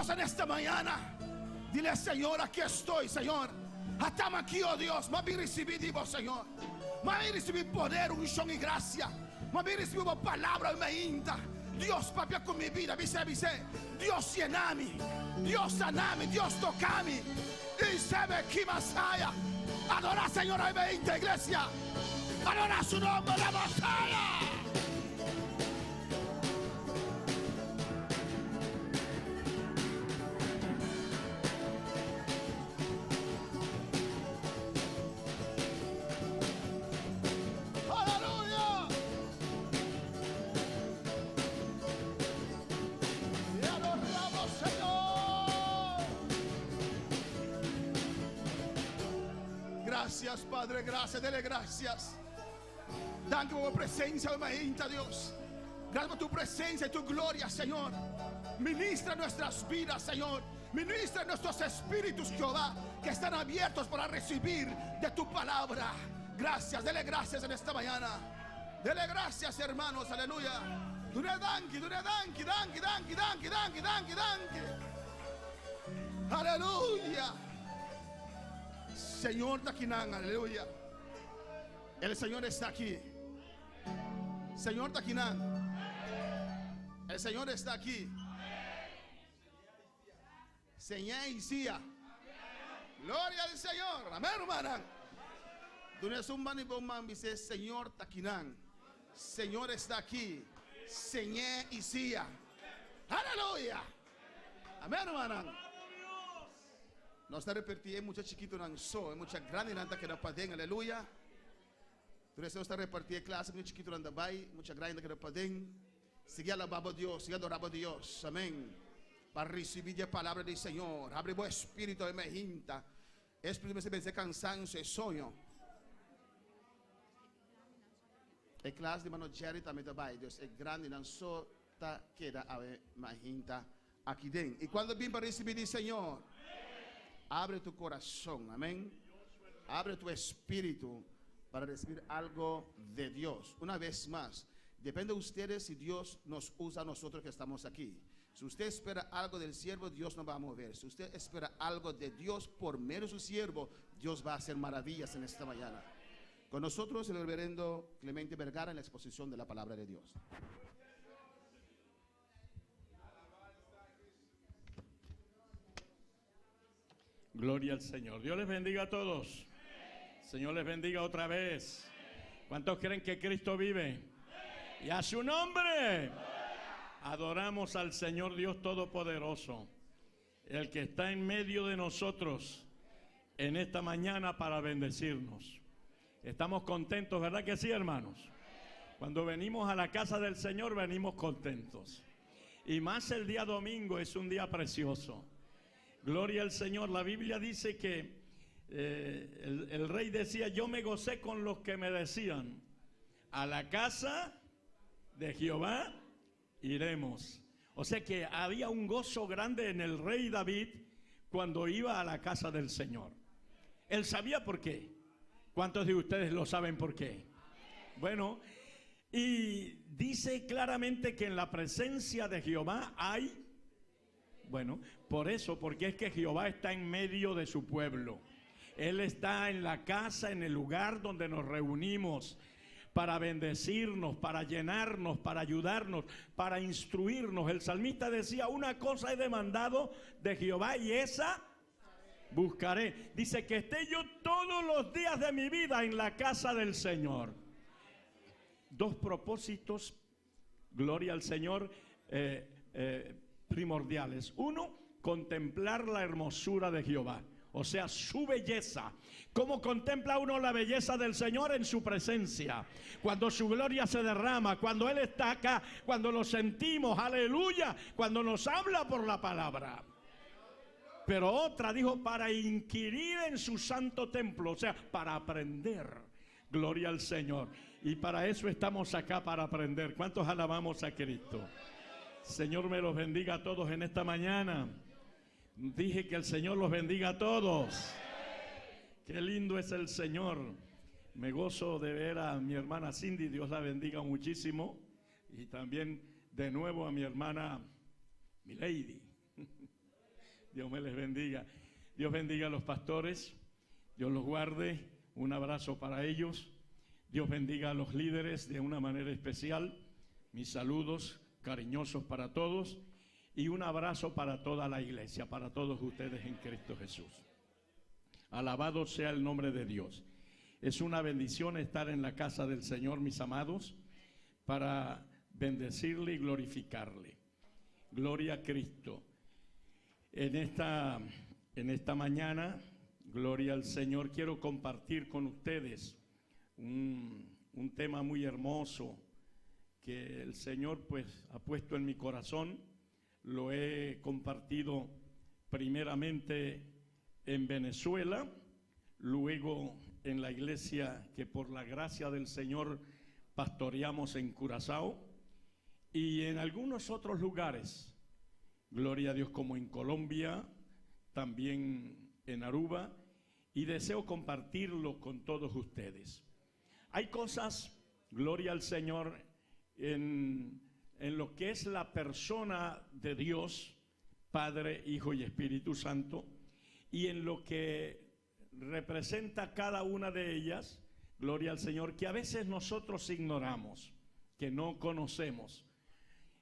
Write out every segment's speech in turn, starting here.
Vamos en esta mañana. Dile, Señor, aquí estoy, Señor. Estamos aquí, oh Dios. Mas recibir de vos, Señor. Mas recibir poder, unción y gracia. Mas recibir una palabra me inta. Dios, papá, con mi vida. Dice, Dios llename. Dios saname. Dios tocame. Y sabe que Masaya. Adora, Señor, a mi iglesia. Adora su nombre, la Masaya. Gracias, Padre, gracias, dele gracias. Danke por tu presencia, hermanita, Dios. Gracias por tu presencia y tu gloria, Señor. Ministra nuestras vidas, Señor. Ministra nuestros espíritus, Jehová, que están abiertos para recibir de tu palabra. Gracias, dele gracias en esta mañana. Dele gracias, hermanos, aleluya. Dune danki, danki. Aleluya. Señor Taquinán, aleluya. El Señor está aquí. Señor Taquinán, el Señor está aquí. Señor Isía. Gloria al Señor. Amén, hermana. Dice, Señor Taquinán, Señor está aquí. Señor Isía. Aleluya. Amén, hermana. No está repartiendo mucho chiquito en so, mucha grande nanta que no pueden, aleluya. Entonces está repartiendo clase mucho chiquito en dabei, mucha grande que no pueden. Sigue alabando a Dios, sigue adorando a Dios, amén. Para recibir la palabra del Señor, abre buen espíritu de mejinta. Espíritu me vence cansancio y sueño. El clase de mano Jerry también dabei, Dios es grande, no so ta queda a mejinta aquí dentro. Y cuando viene para recibir el Señor, abre tu corazón, amén. Abre tu espíritu para recibir algo de Dios. Una vez más, depende de ustedes si Dios nos usa a nosotros que estamos aquí. Si usted espera algo del siervo, Dios nos va a mover. Si usted espera algo de Dios por medio de su siervo, Dios va a hacer maravillas en esta mañana. Con nosotros el reverendo Clemente Vergara en la exposición de la palabra de Dios. Gloria al Señor. Dios les bendiga a todos. Señor les bendiga otra vez. ¿Cuántos creen que Cristo vive? Y a su nombre adoramos al Señor Dios Todopoderoso, el que está en medio de nosotros en esta mañana para bendecirnos. Estamos contentos, ¿verdad que sí, hermanos? Cuando venimos a la casa del Señor venimos contentos. Y más el día domingo es un día precioso. Gloria al Señor. La Biblia dice que el rey decía, yo me gocé con los que me decían, a la casa de Jehová iremos. O sea que había un gozo grande en el rey David cuando iba a la casa del Señor. Él sabía por qué. ¿Cuántos de ustedes lo saben por qué? Bueno, y dice claramente que en la presencia de Jehová hay... Bueno, por eso, porque es que Jehová está en medio de su pueblo. Él está en la casa, en el lugar donde nos reunimos para bendecirnos, para llenarnos, para ayudarnos, para instruirnos. El salmista decía, una cosa he demandado de Jehová y esa buscaré. Dice que esté yo todos los días de mi vida en la casa del Señor. Dos propósitos, gloria al Señor, primordiales. Uno, contemplar la hermosura de Jehová, o sea, su belleza. ¿Cómo contempla uno la belleza del Señor? En su presencia, cuando su gloria se derrama, cuando Él está acá, cuando lo sentimos, aleluya, cuando nos habla por la palabra. Pero otra, dijo, para inquirir en su santo templo, o sea, para aprender. Gloria al Señor. Y para eso estamos acá, para aprender. ¿Cuántos alabamos a Cristo? Señor me los bendiga a todos en esta mañana. Dije que el Señor los bendiga a todos. Qué lindo es el Señor. Me gozo de ver a mi hermana Cindy, Dios la bendiga muchísimo. Y también de nuevo a mi hermana Milady. Dios me les bendiga. Dios bendiga a los pastores. Dios los guarde. Un abrazo para ellos. Dios bendiga a los líderes de una manera especial. Mis saludos cariñosos para todos. Y un abrazo para toda la iglesia, para todos ustedes en Cristo Jesús. Alabado sea el nombre de Dios. Es una bendición estar en la casa del Señor, mis amados, para bendecirle y glorificarle. Gloria a Cristo. En esta mañana, gloria al Señor, quiero compartir con ustedes un tema muy hermoso que el Señor pues ha puesto en mi corazón. Lo he compartido primeramente en Venezuela, luego en la iglesia que por la gracia del Señor pastoreamos en Curazao y en algunos otros lugares. Gloria a Dios, como en Colombia, también en Aruba, y deseo compartirlo con todos ustedes. Hay cosas, gloria al Señor, en lo que es la persona de Dios, Padre, Hijo y Espíritu Santo, y en lo que representa cada una de ellas, gloria al Señor, que a veces nosotros ignoramos, que no conocemos.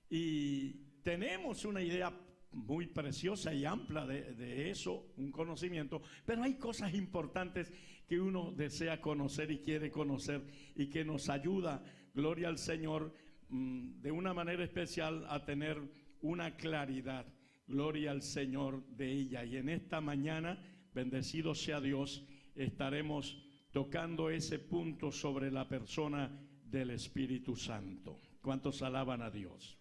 Y tenemos una idea muy preciosa y amplia de eso, un conocimiento, pero hay cosas importantes que uno desea conocer y quiere conocer y que nos ayuda, gloria al Señor, de una manera especial a tener una claridad, gloria al Señor de ella. Y en esta mañana, bendecido sea Dios, estaremos tocando ese punto sobre la persona del Espíritu Santo. ¿Cuántos alaban a Dios?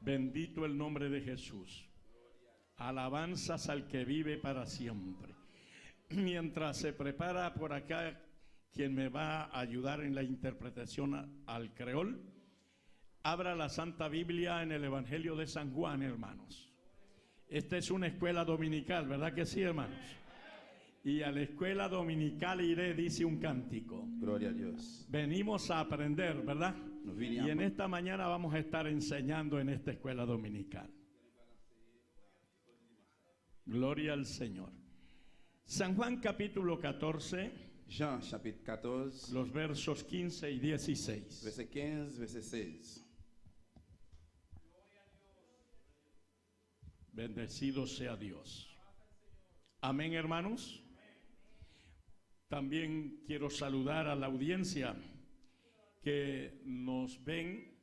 Bendito el nombre de Jesús. Alabanzas al que vive para siempre. Mientras se prepara por acá quien me va a ayudar en la interpretación al creol, abra la Santa Biblia en el Evangelio de San Juan, hermanos. Esta es una escuela dominical, ¿verdad que sí, hermanos? Y a la escuela dominical iré, dice un cántico. Gloria a Dios. Venimos a aprender, ¿verdad? Y en esta mañana vamos a estar enseñando en esta escuela dominical. Gloria al Señor. San Juan capítulo 14. Jean chapitre 14. Los versos 15 y 16. Verset 15, verset 16. Bendecido sea Dios. Amén, hermanos. También quiero saludar a la audiencia que nos ven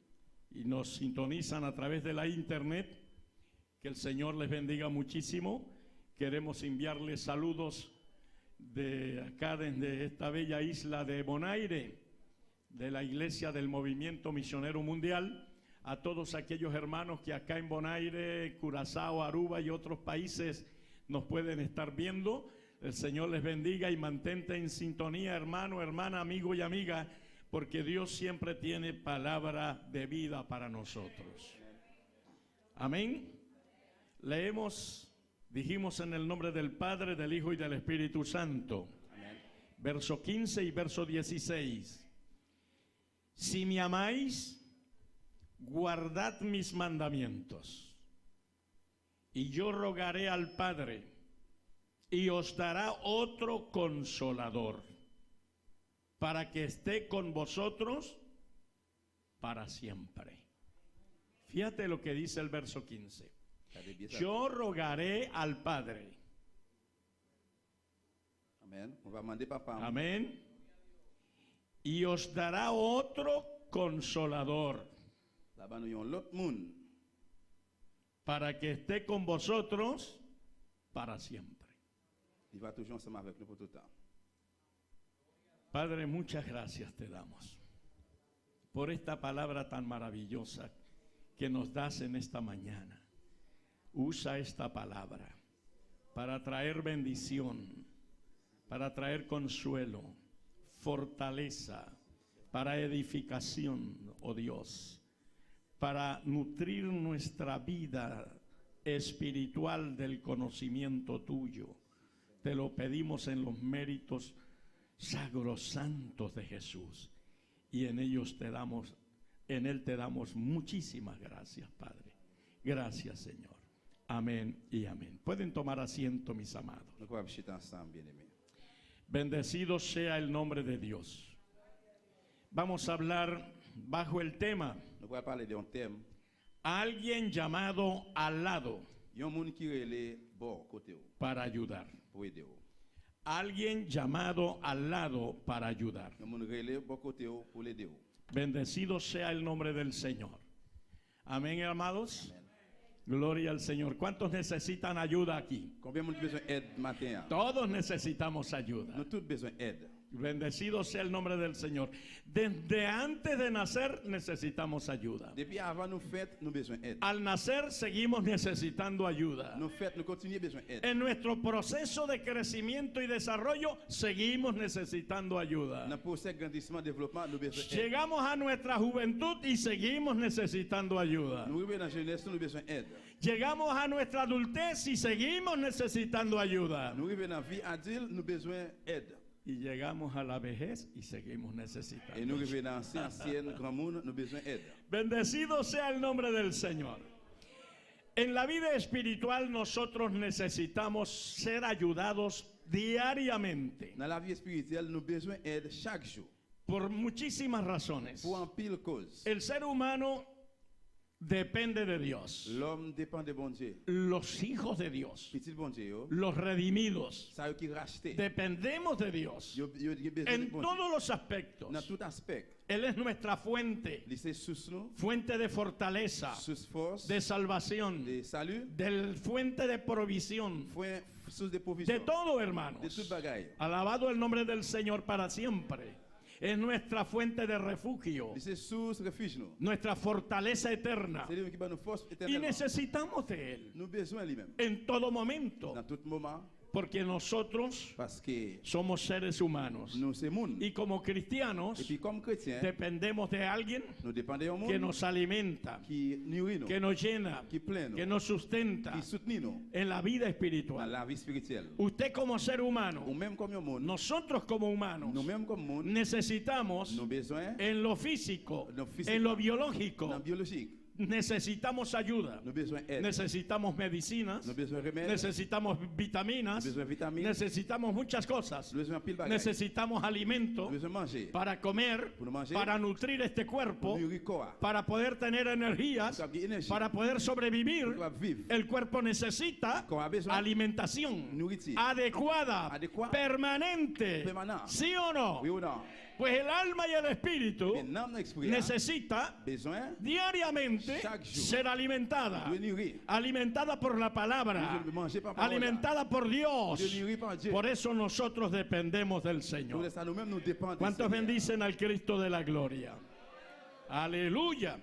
y nos sintonizan a través de la internet. Que el Señor les bendiga muchísimo. Queremos enviarles saludos de acá, desde esta bella isla de Bonaire, de la Iglesia del Movimiento Misionero Mundial, a todos aquellos hermanos que acá en Bonaire, Curazao, Aruba y otros países nos pueden estar viendo. El Señor les bendiga y mantente en sintonía, hermano, hermana, amigo y amiga, porque Dios siempre tiene palabra de vida para nosotros. Amén. Leemos, dijimos en el nombre del Padre, del Hijo y del Espíritu Santo. Amén. Verso 15 y verso 16. Si me amáis, guardad mis mandamientos, y yo rogaré al Padre, y os dará otro consolador, para que esté con vosotros para siempre. Fíjate lo que dice el verso 15. Yo rogaré al Padre. Amén. On va demander papa. Amén. Y os dará otro consolador, Là-bas nous avons l'autre monde para que esté con vosotros para siempre. qui va toujours ensemble avec nous pour tout le temps. Padre, muchas gracias te damos por esta palabra tan maravillosa que nos das en esta mañana. Usa esta palabra para traer bendición, para traer consuelo, fortaleza, para edificación, oh Dios, para nutrir nuestra vida espiritual del conocimiento tuyo. Te lo pedimos en los méritos sagrosantos de Jesús. y en Él te damos muchísimas gracias, Padre. Gracias, Señor. Amén y amén. Pueden tomar asiento, mis amados. Nous pouvons chiter ensemble, bien-aimés. Bendecido sea el nombre de Dios. Vamos a hablar bajo el tema: Nous pouvons parler d'un thème. alguien llamado al lado Il y a un monde qui relève bon côté ou, para ayudar. pour aider ou. Alguien llamado al lado para ayudar. Il y a un monde relève bon côté ou pour l'aider ou. Bendecido sea el nombre del Señor. Amén, amados. Amen. Gloria al Señor. ¿Cuántos necesitan ayuda aquí? Combien de monde besoin d'aide matin? Todos necesitamos ayuda. Nous tous besoin d'aide. Bendecido sea el nombre del Señor. Desde antes de nacer necesitamos ayuda. Depuis avant nous fêtes, nous besoin d'aide. Al nacer seguimos necesitando ayuda. Nous fêtes, nous continuons besoin d'aide. En nuestro proceso de crecimiento y desarrollo seguimos necesitando Dans ayuda. le procès de grandissement, développement, nous besoin d'aide. Llegamos a nuestra juventud y seguimos necesitando ayuda. Nous arrivons dans la jeunesse, nous besoin d'aide. Llegamos a nuestra adultez y seguimos necesitando ayuda. Nous arrivons dans la vie adulte, nous besoin d'aide. Y llegamos a la vejez y seguimos Et necesitando. nous arrivons dans l'ancienne grand monde, nous besoin d'aide. Bendecido sea el nombre del Señor. En la vida espiritual nosotros necesitamos ser ayudados diariamente Dans la vie spirituelle, nous besoin d'aide chaque jour. por muchísimas razones. Pour en pile cause. El ser humano depende de Dios. L'homme dépend de bon Dieu. Los hijos de Dios, Petit bon Dieu, yo. los redimidos, Ça qui racheté. dependemos de Dios Yo besoin de en bon Dieu. todos los aspectos. Dans tout aspect. Él es nuestra fuente, Lycée sous nous, fuente de fortaleza, sous force, de salvación, de salut, del fuente de provisión, source de de provision. todo, De hermanos. toute bagaille. Alabado el nombre del Señor para siempre. Es nuestra fuente de refugio, Lycée source refuge nous. nuestra fortaleza eterna. C'est lui qui va nous force Y éternellement. necesitamos de Él Nous besoin lui-même. en todo momento, Dans tout moment, porque nosotros parce que somos seres humanos. nous c'est monde. Y como Et cristianos puis comme chrétiens, dependemos de alguien nous dépendons du que monde nos alimenta, qui nourrit nous, que nos llena, qui plaît nous, que nos sustenta qui soutient nous en la vida dans espiritual. la vie spirituelle. Usted como ser Ou humano, même comme un monde, nosotros como humanos, nous-mêmes comme monde, necesitamos nous besoin en lo físico, Lo físico, en lo biológico, dans biologique, necesitamos ayuda, nous besoin aide, necesitamos medicinas, nous besoin remède, necesitamos vitaminas, nous besoin vitamines, necesitamos muchas cosas, nous besoin pile bagaille, necesitamos alimento nous besoin manger, para comer, pour nous manger, para nutrir este cuerpo, pour nourrir corps, para poder tener energías, pour avoir énergie, para poder sobrevivir. pour pouvoir vivre. El cuerpo necesita Corps a besoin alimentación nourriture, adecuada, Adecuada, permanente, permanente. ¿sí o no? oui ou non? Pues el alma y el espíritu Mais l'âme l'esprit a necesita besoin diariamente Chaque jour. ser alimentada, de nourrir, alimentada por la palabra, de manger par parole, alimentada por Dios. de nourrir par Dieu. Por eso nosotros dependemos del Pour Señor. ça nous-mêmes nous dépendons. ¿Cuántos bendicen al Cristo de la gloria? Aleluya.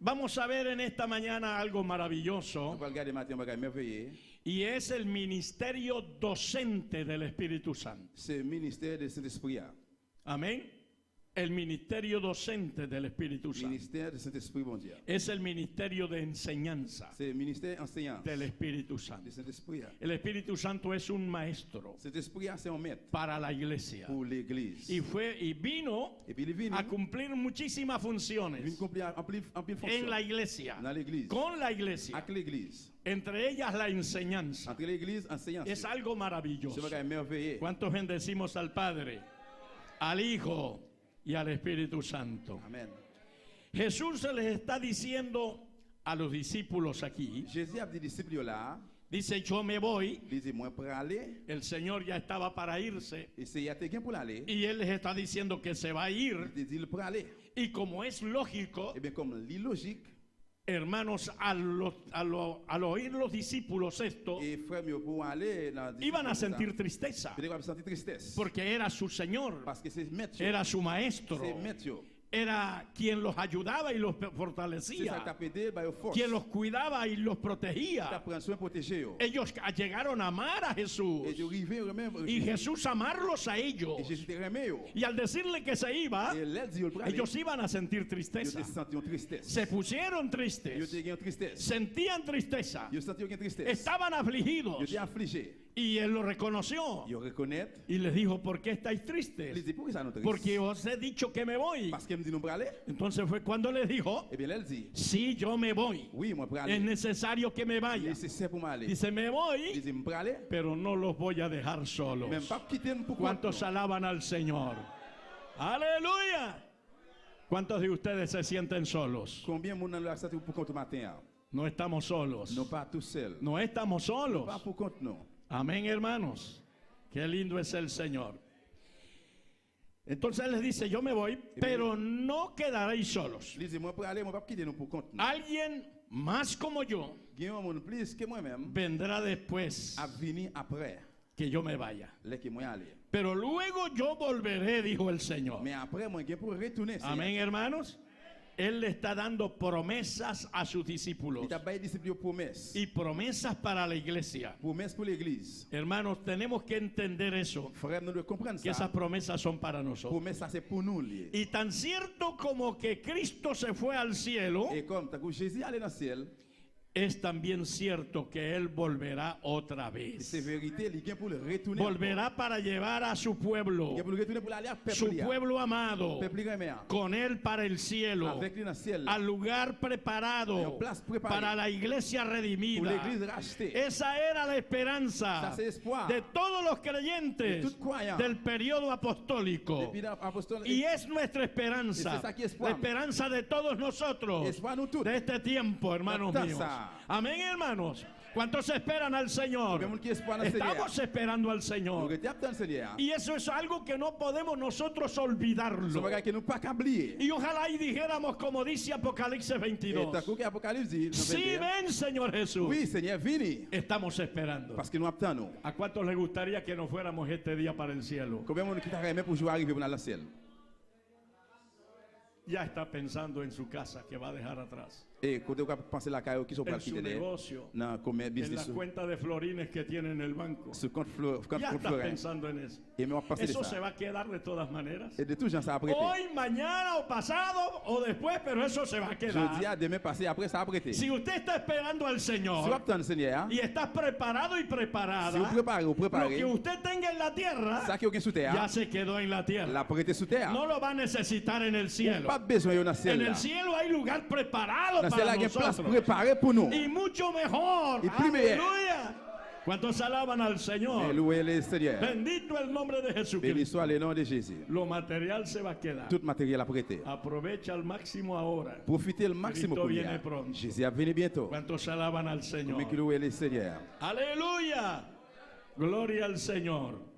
Vamos a ver en esta mañana algo On maravilloso, va regarder matin un bagage merveilleux. y es el ministerio docente del Espíritu Santo. C'est le ministère de Saint-Esprit. Amén. El ministerio docente del Espíritu Santo. Ministère de Saint-Esprit, bon Dieu. Es el ministerio de enseñanza C'est le ministère enseignant del Espíritu de Santo. Saint-Esprit. El Espíritu Santo es un maestro Saint-Esprit, c'est un maître para la iglesia. pour l'Église. Y vino Et puis il vient a cumplir muchísimas funciones accomplir en pile en fonction la iglesia, dans l'Église. con la iglesia, Avec l'Église. entre ellas la enseñanza. Entre l'Église, enseignant. Es algo C'est maravilloso. un bagage merveilleux. ¿Cuántos bendecimos al Padre, al Hijo y al Espíritu Santo? Amen. Jesús se les está diciendo a los discípulos aquí, Jésus a dit aux disciples là, dice: yo me voy. il dit moi pour aller, El Señor ya estaba para irse et c'est y a quelqu'un pour aller. y Él les está diciendo que se va a ir. Il dit pour aller. Y como es lógico, Et bien comme l'illogique, hermanos, al oír los discípulos esto, et frère mieux pour aller dans iban a sentir tristeza, peut-être va sentir tristesse. porque era su Señor, Parce que c'est maître. era su maestro, C'est maître. era quien los ayudaba y los C'est ça fortalecía, t'a pédé by your force. quien los cuidaba y los T'a protegía. prendre soin protéger. Ellos llegaron a amar a Jesús Et tu arrives remember. y Jesús amarlos a ellos. Et Jésus te remet. Y al decirle que se iba, Et là dit pour aller. ellos iban a sentir Yo tristeza. te senti une tristesse. Se pusieron Yo tristes, te gagne tristesse. sentían tristeza, Yo senti une tristesse. estaban afligidos Yo te affligé. Y él lo reconoció. Yo reconnais. Y les dijo, ¿por qué estáis Il tristes? dit, pourquoi ça nous triste? Porque os he dicho que me voy. Parce qu'elle me dit, nous pour aller. Entonces fue cuando le dijo, Eh bien, elle dit, sí, yo me voy. oui, moi pour Es aller. necesario que me vaya. Nécessaire pour m'aller. Dice, me Il voy, dit, pour aller. pero no los voy a dejar solos. Même pas quitter pour ¿Cuántos alaban al Señor? Aleluya. ¿Cuántos de ustedes se sienten solos? Combien de monde dans l'accepté pour compte matin? No estamos solos. Non pas tout seul. No estamos Pas solos. pour compte non. Amén, hermanos. Qué lindo es el Señor. Entonces les dice, yo me voy, pero no quedaréis solos. Il dit, moi pour aller, moi pas quitter nous pour compte non. Alguien más como yo Il y a un monde plus que moi-même vendrá después à venir après, que yo me vaya. les que moi aller. Pero luego yo volveré, dijo el Señor. Mais après, moi, je pour retourner. Amén, hermanos. Él le está dando promesas a sus discípulos Il t'a pas disciple promesse. y promesas para la iglesia. Promesse pour l'église. Hermanos, tenemos que entender eso, Frère, nous devons comprendre que ça. esas promesas son para nosotros. Promesse, ça c'est pour nous. Lié. Y tan cierto como que Cristo se fue al cielo, Et comme tant que Jésus allait dans le ciel, es también cierto que Él volverá otra c'est vez. vérité, il vient pour le retourner. Volverá para llevar a su pueblo, Il vient pour le retourner pour aller à su peuple. pueblo amado, Peuple aimé. con Él para el cielo, Avec lui dans le ciel. al lugar preparado En place preparée. para la iglesia Pour redimida. l'église rachetée. Esa era la esperanza Ça, c'est l'espoir. de todos los creyentes De tout croyant. del periodo apostólico. Depuis l'apostole. Y es nuestra esperanza, Y es aquí la espoir. esperanza de todos nosotros, Espoir nous tous. de este tiempo, hermanos Está míos. esa. Amén, hermanos. ¿Cuántos esperan al Señor? Combien qui espoir dans le Seigneur. Estamos esperando al Nous Señor. regardons dans le Seigneur. Y eso es algo que no podemos nosotros C'est olvidarlo. un que nous pas qu'à oublier. Y ojalá y dijéramos como dice Apocalipsis Et 22. tant que Apocalypse dit, Sí, ven, Señor Jesús. oui, Seigneur, venez. Estamos esperando. Parce que nous attendons. ¿A cuántos les gustaría que nos fuéramos este día para el cielo? Combien de monde qui t'a aimé pour jouer arriver pour aller dans le ciel? Ya está pensando en su casa que va a dejar atrás, Et quand on pense à la caille qui sont en pas su quitter negocio, non, comme en la business cuenta de florines que tiene en el banco. ce compte Ya está Florin. pensando en eso. Et mais on va passer de Eso se ça. va a quedar de todas maneras. Et de tout gens ça a prêté. Hoy, mañana o pasado o después, pero eso se va a Je dis quedar. à demain passé après ça a prêté. Si Si usted está esperando al vous Señor attendez Seigneur, y estás preparado y si vous preparada, préparez, vous lo que préparez, usted tenga en la tierra ça qui est sous terre, ya se quedó en la la tierra. prêté sous terre. No lo va a necesitar en el cielo. Pas besoin dans le En ciel. el cielo hay lugar preparado Dans le ciel, para il y a une place nosotros. préparée pour nous. Y mucho mejor. Y primero. Aleluya. ¿Cuántos alaban al Et Señor? louez le Seigneur. Bendito el nombre de Béni Jesucristo. soit le nom de Jésus. Lo material se va a quedar. Tout matériel a prêté. Aprovecha al máximo ahora. Profitez le maximum Cristo pour viene lui. pronto. Jésus a venu bientôt. ¿Cuántos alaban al Señor? Mais qui louez le Seigneur. Aleluya. Gloria al Señor.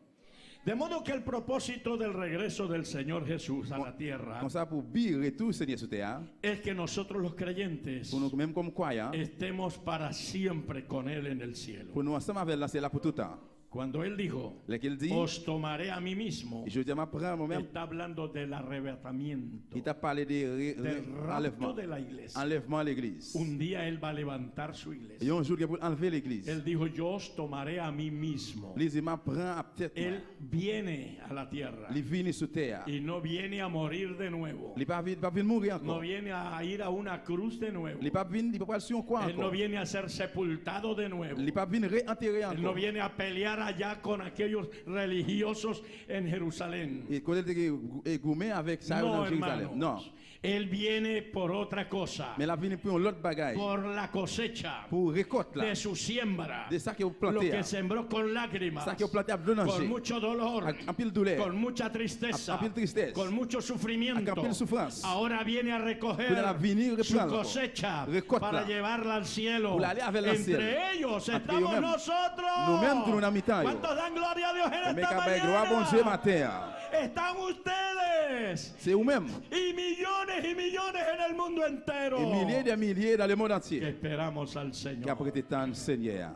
De modo que el propósito del regreso del Señor Jesús a la tierra Comme ça, pour bien retour Seigneur sur terre, es que nosotros los creyentes pour nous, même comme croyants, estemos para siempre con Él en el cielo. pour nous ensemble avec la ciel pour tout le temps. Cuando Él dijo, Lequel dit, os tomaré a mí mismo, je dis, m'apprends moi-même, está hablando del arrebatamiento, il t'a parlé de del rapto enlèvement. de la iglesia. Enlèvement à l'église. Un día Él va a levantar su Il y iglesia. a un jour qu'il pour enlever l'église. Él dijo, yo os tomaré a mí mismo. Il dit, m'apprends à peut-être. Él viene a la tierra Il vient sur terre. y no viene a morir de nuevo. Il pas venir mourir No encore. viene a ir a una cruz de nuevo. Il pas venir, il pas sur un coin Él no encore. viene a ser sepultado de nuevo. Il pas venir réenterrer Él no encore. viene a pelear allá con aquellos religiosos en Jerusalén. Et quand il était gourmet avec ça No, dans Jérusalem. hermanos. Non. Él viene por otra cosa. Mais la vie pour l'autre bagaille. Por la cosecha Pour récolte là. de su siembra. De ça que vous Lo plantez. que sembró con lágrimas. Ça que vous plantez à deux Con danger. mucho dolor. En pile douleur. Con mucha tristeza. En pile tristesse. Con mucho sufrimiento. En pile souffrance. Ahora viene a recoger Pour la venir su reprendre. cosecha Récolte para là. llevarla al cielo. Pour l'aller avec le ciel. Entre ellos Entre estamos eux-mêmes. nosotros. Nous-mêmes que nous n'avons pas. ¿Cuántos dan gloria a Dios en Mais esta qu'avec gloire, bon Dieu, mañana? matin. Están ustedes C'est vous-même. y millones en el mundo entero Et milliers de milliers dans le monde que entier. esperamos al Qui a Señor. prêté tant de Seigneur.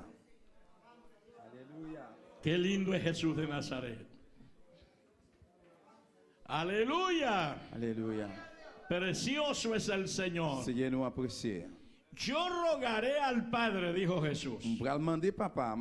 Qué lindo es Jesús de Nazaret. Aleluya. Alléluia. Precioso es el Señor. Seigneur nous apprécie. Yo rogaré al Padre, dijo Jesús. Je vais demander papa.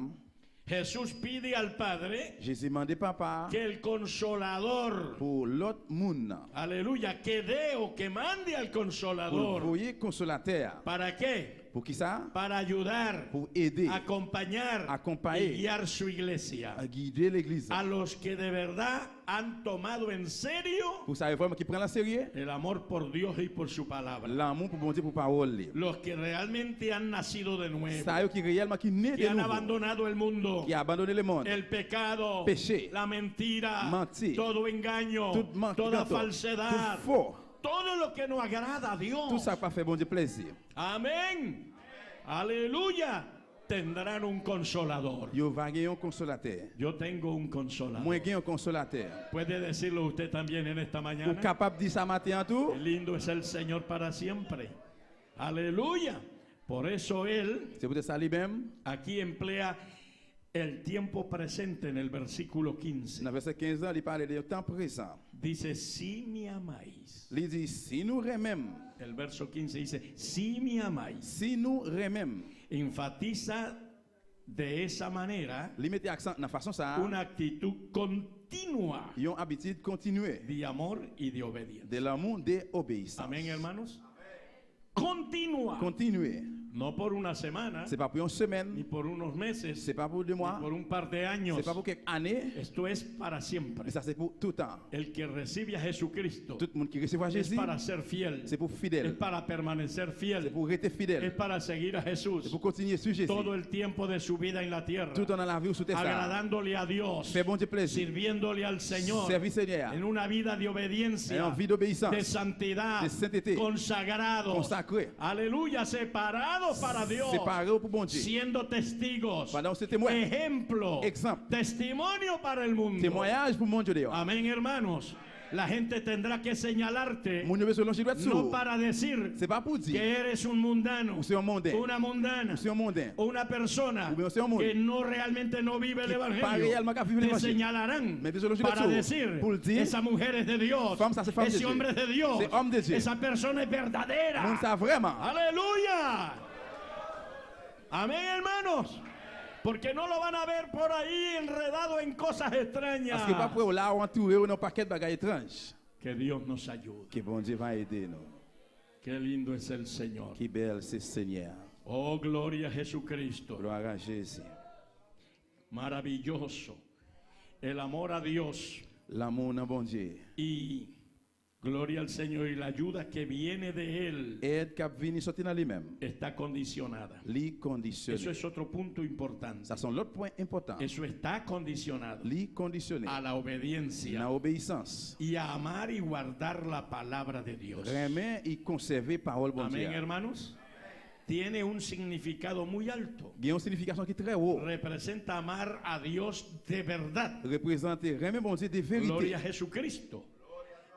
Jesús pide al Padre Jésus demandé papa que el consolador, pour l'autre monde. aleluya, que dé o que mande al Pour consolador. envoyer consolateur. ¿Para qué? Pour qui ça? Para ayudar, Pour aider, acompañar Acompañar. y guiar su iglesia. à guider l'église. A los que de verdad han tomado en serio Pour ça, vraiment qui prend la sérieux, el amor por Dios y por su palabra. l'amour pour bon Dieu, pour parole. Los que realmente han nacido de nuevo, Ça, qui réellement qui naît que de han nouveau, abandonado el mundo, qui a abandonné le monde. el pecado, Péché, la mentira, mentir, todo engaño, tout manque, toda tout falsedad, faux, todo lo que no agrada a Dios. tout ça pas fait bon Dieu plaisir. Amén. Aleluya. Tendrán un consolador. Yo va gagner un consolateur. Yo tengo un consolador. Moi gagner un consolateur. ¿Puede decirlo usted también en esta Ou mañana? capable de dire ça matin tout? Qué lindo es el Señor para siempre. Aleluya. Por eso Él C'est pour ça lui-même. aquí emplea el tiempo presente en el versículo 15. Dans verset 15 ans, il parle de temps présent. Dice, si me amáis. Il dit, si nous remèmes, El verso 15 dice, si me amáis. si nous remèmes, Enfatiza de esa manera il met accent dans la façon ça, una actitud continua ils ont habitude de continuer de amor y de obediencia. de l'amour, de l'obéissance. Amén, hermanos. Continua. Continuer. No por una semana, C'est pas pour une semaine, ni por unos meses, c'est pas pour 2 ni mois, por un par de años. c'est pas pour quelques années, Esto es para siempre. mais ça c'est pour tout le temps. El que recibe a Jesucristo Tout le monde qui recevra es Jésus, para ser fiel, c'est pour es fidèle, para permanecer c'est fiel, pour rester es fidèle, para seguir a c'est Jesús pour continuer sur Jésus. todo el tiempo de su vida en la tierra, Tout en la vie ou sous terre, agradándole a Dios, fait bon Dieu plaisir, sirviéndole al Señor service Seigneur, en una vida de et obediencia, en vie d'obéissance, de santidad, de sainteté, consagrado, consacré, aleluya, separado para Dios, séparé pour bon Dieu. siendo testigos, Pendant ce témoin, ejemplo, Exemple. testimonio para el mundo. témoignage pour mon Dieu dehors. Amén, hermanos. La gente tendrá que señalarte, Mon Dieu veut selon doit no para decir c'est pas pour que dire, eres un mundano, ou c'est un mondain, una mundana, ou c'est un mondain, o una persona Ou bien c'est un monde que no realmente no vive el qui pas evangelio. réellement qu'à vivre Te l'évangile. señalarán Mais selon para doit decir, pour dire, esa mujer es de Dios, Femme, ça, c'est femme de ese Dieu. hombre es de Dios, C'est homme de Dieu. esa persona es verdadera. mon ça vraiment. Aleluya. Amén, hermanos. Porque no lo van a ver por ahí enredado en cosas extrañas. Parce que pas pour là entouré ou non paquet de bagages étranges. Que Dios nos ayude. Que bon Dieu va aider nous. Qué lindo es el Señor. Qui belle c'est Seigneur. Oh, gloria a Jesucristo. Gloire à Jésus. Maravilloso. El amor a Dios L'amour dans bon Dieu. y gloria al Señor y la ayuda que viene de Él Aide cap vini sortir dans lui-même. está condicionada. Li Eso conditionné. es otro punto importante. Ça sont l'autre point important. Eso está condicionado Li conditionné. a la Dans obediencia l'obéissance. y a amar y guardar la palabra de Dios. Remet et conserver parole bon Amén, Dieu. hermanos. Tiene un significado muy alto. Il y a une signification qui est très haute. Representa amar a Dios de verdad. Représenter remet bon Dieu de Gloria a vérité. Jesucristo.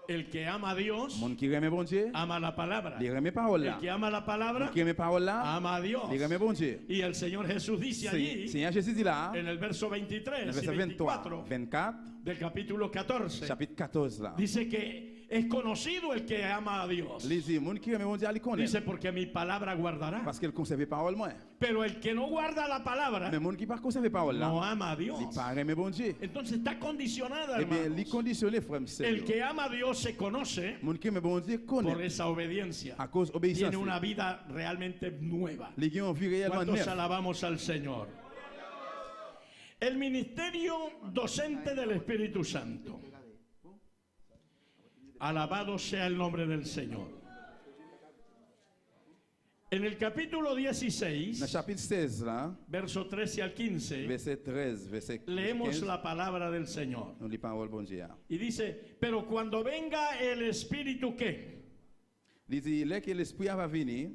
El que ama a Dios, Monde qui remet bon Dieu, ama la palabra. il remet parole El là. que ama la palabra, Qui remet parole là, ama a Dios. il remet bon Dieu. Y el Señor Jesús dice allí, Seigneur Jésus dit là, en el verso 23 dans y verset 23, 24 24, del capítulo 14, chapitre 14 là. dice que es conocido el que ama a Dios. Les dit, monde qui remet bon Dieu, il connaît. Dice, porque mi palabra guardará. Parce qu'il conserve parole moins. Pero el que no guarda la palabra, Mais monde qui pas conserve parole no là, ama a Dios. il pas remet bon Dieu. Entonces está condicionada, Eh bien, hermanos. li conditionné frère El sérieux. que ama a Dios se conoce Monde qui remet bon Dieu por connaît esa obediencia. à cause obéissance. Tiene una vida realmente nueva. Les qui ont vu réellement ¿Cuántos neuf. alabamos al Señor? El ministerio docente del Espíritu Santo. Alabado sea el nombre del Señor. En el capítulo Dans le 16, chapitre 16 là, verso 13 al 15, verset 13, verset leemos 15, la palabra del Señor. nous lit parole bon Dieu. Y dice, pero cuando venga el Espíritu, ¿qué? Il dit, là que l'esprit va venir,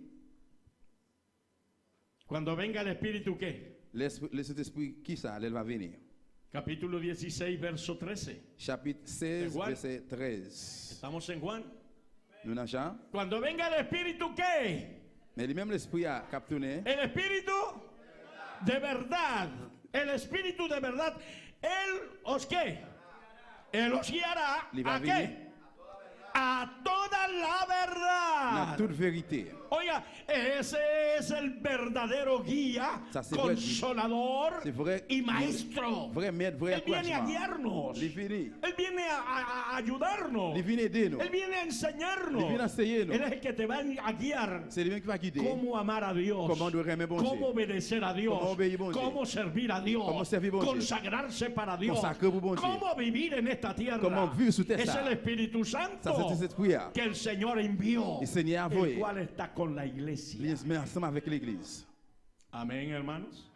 Cuando venga el Espíritu, ¿qué? l'esprit qui ça, elle va venir. Capítulo 16, verso 13. Chapitre 16, Juan. verset 13. Estamos en Juan. Nous n'avons Jean. Cuando venga el Espíritu, ¿qué? Mais lui-même l'esprit a capturé. El Espíritu de verdad. El Espíritu de verdad. Él os qué? Él os guiará Le va a venir. qué? A toda la La verdad. toute vérité. Oiga, ese es el verdadero guía, Ça, c'est vrai. consolador C'est vrai. y maestro. Vrai maître, vrai Él viene a encouragement. guiarnos. Il vient, Él viene a ayudarnos. il vient aider nous. Él viene a enseñarnos. Il vient enseigner nous. Él es el que te va a guiar C'est lui qui va guider. cómo amar a Dios, Comment on doit aimer bon cómo Dieu. obedecer a Dios, Cómo obéir bon Dieu. cómo servir a Dios, Cómo servir bon Dieu. consagrarse para Dios, Consacrer pour bon Dieu. cómo vivir en esta tierra. Cómo vivir sur Es terre. el Espíritu Santo Ça, c'est cette prière. que el Señor envió, Le Seigneur a el envoyé. cual está con la iglesia. Il est ensemble avec l'église. Amén, hermanos.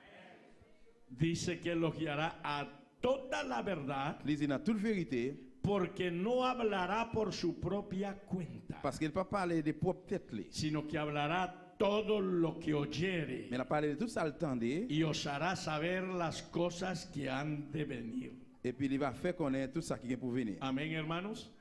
Dice que los guiará a toda la verdad, L'église est dans toute vérité porque no hablará por su propia cuenta, parce qu'il ne peut pas parler des propres têtes, sino que hablará todo lo que oyere mais il a parlé de tout ça le temps y os hará saber las cosas que han de venir. et puis il va faire connaître tout ça qui est pour venir. Amén, hermanos.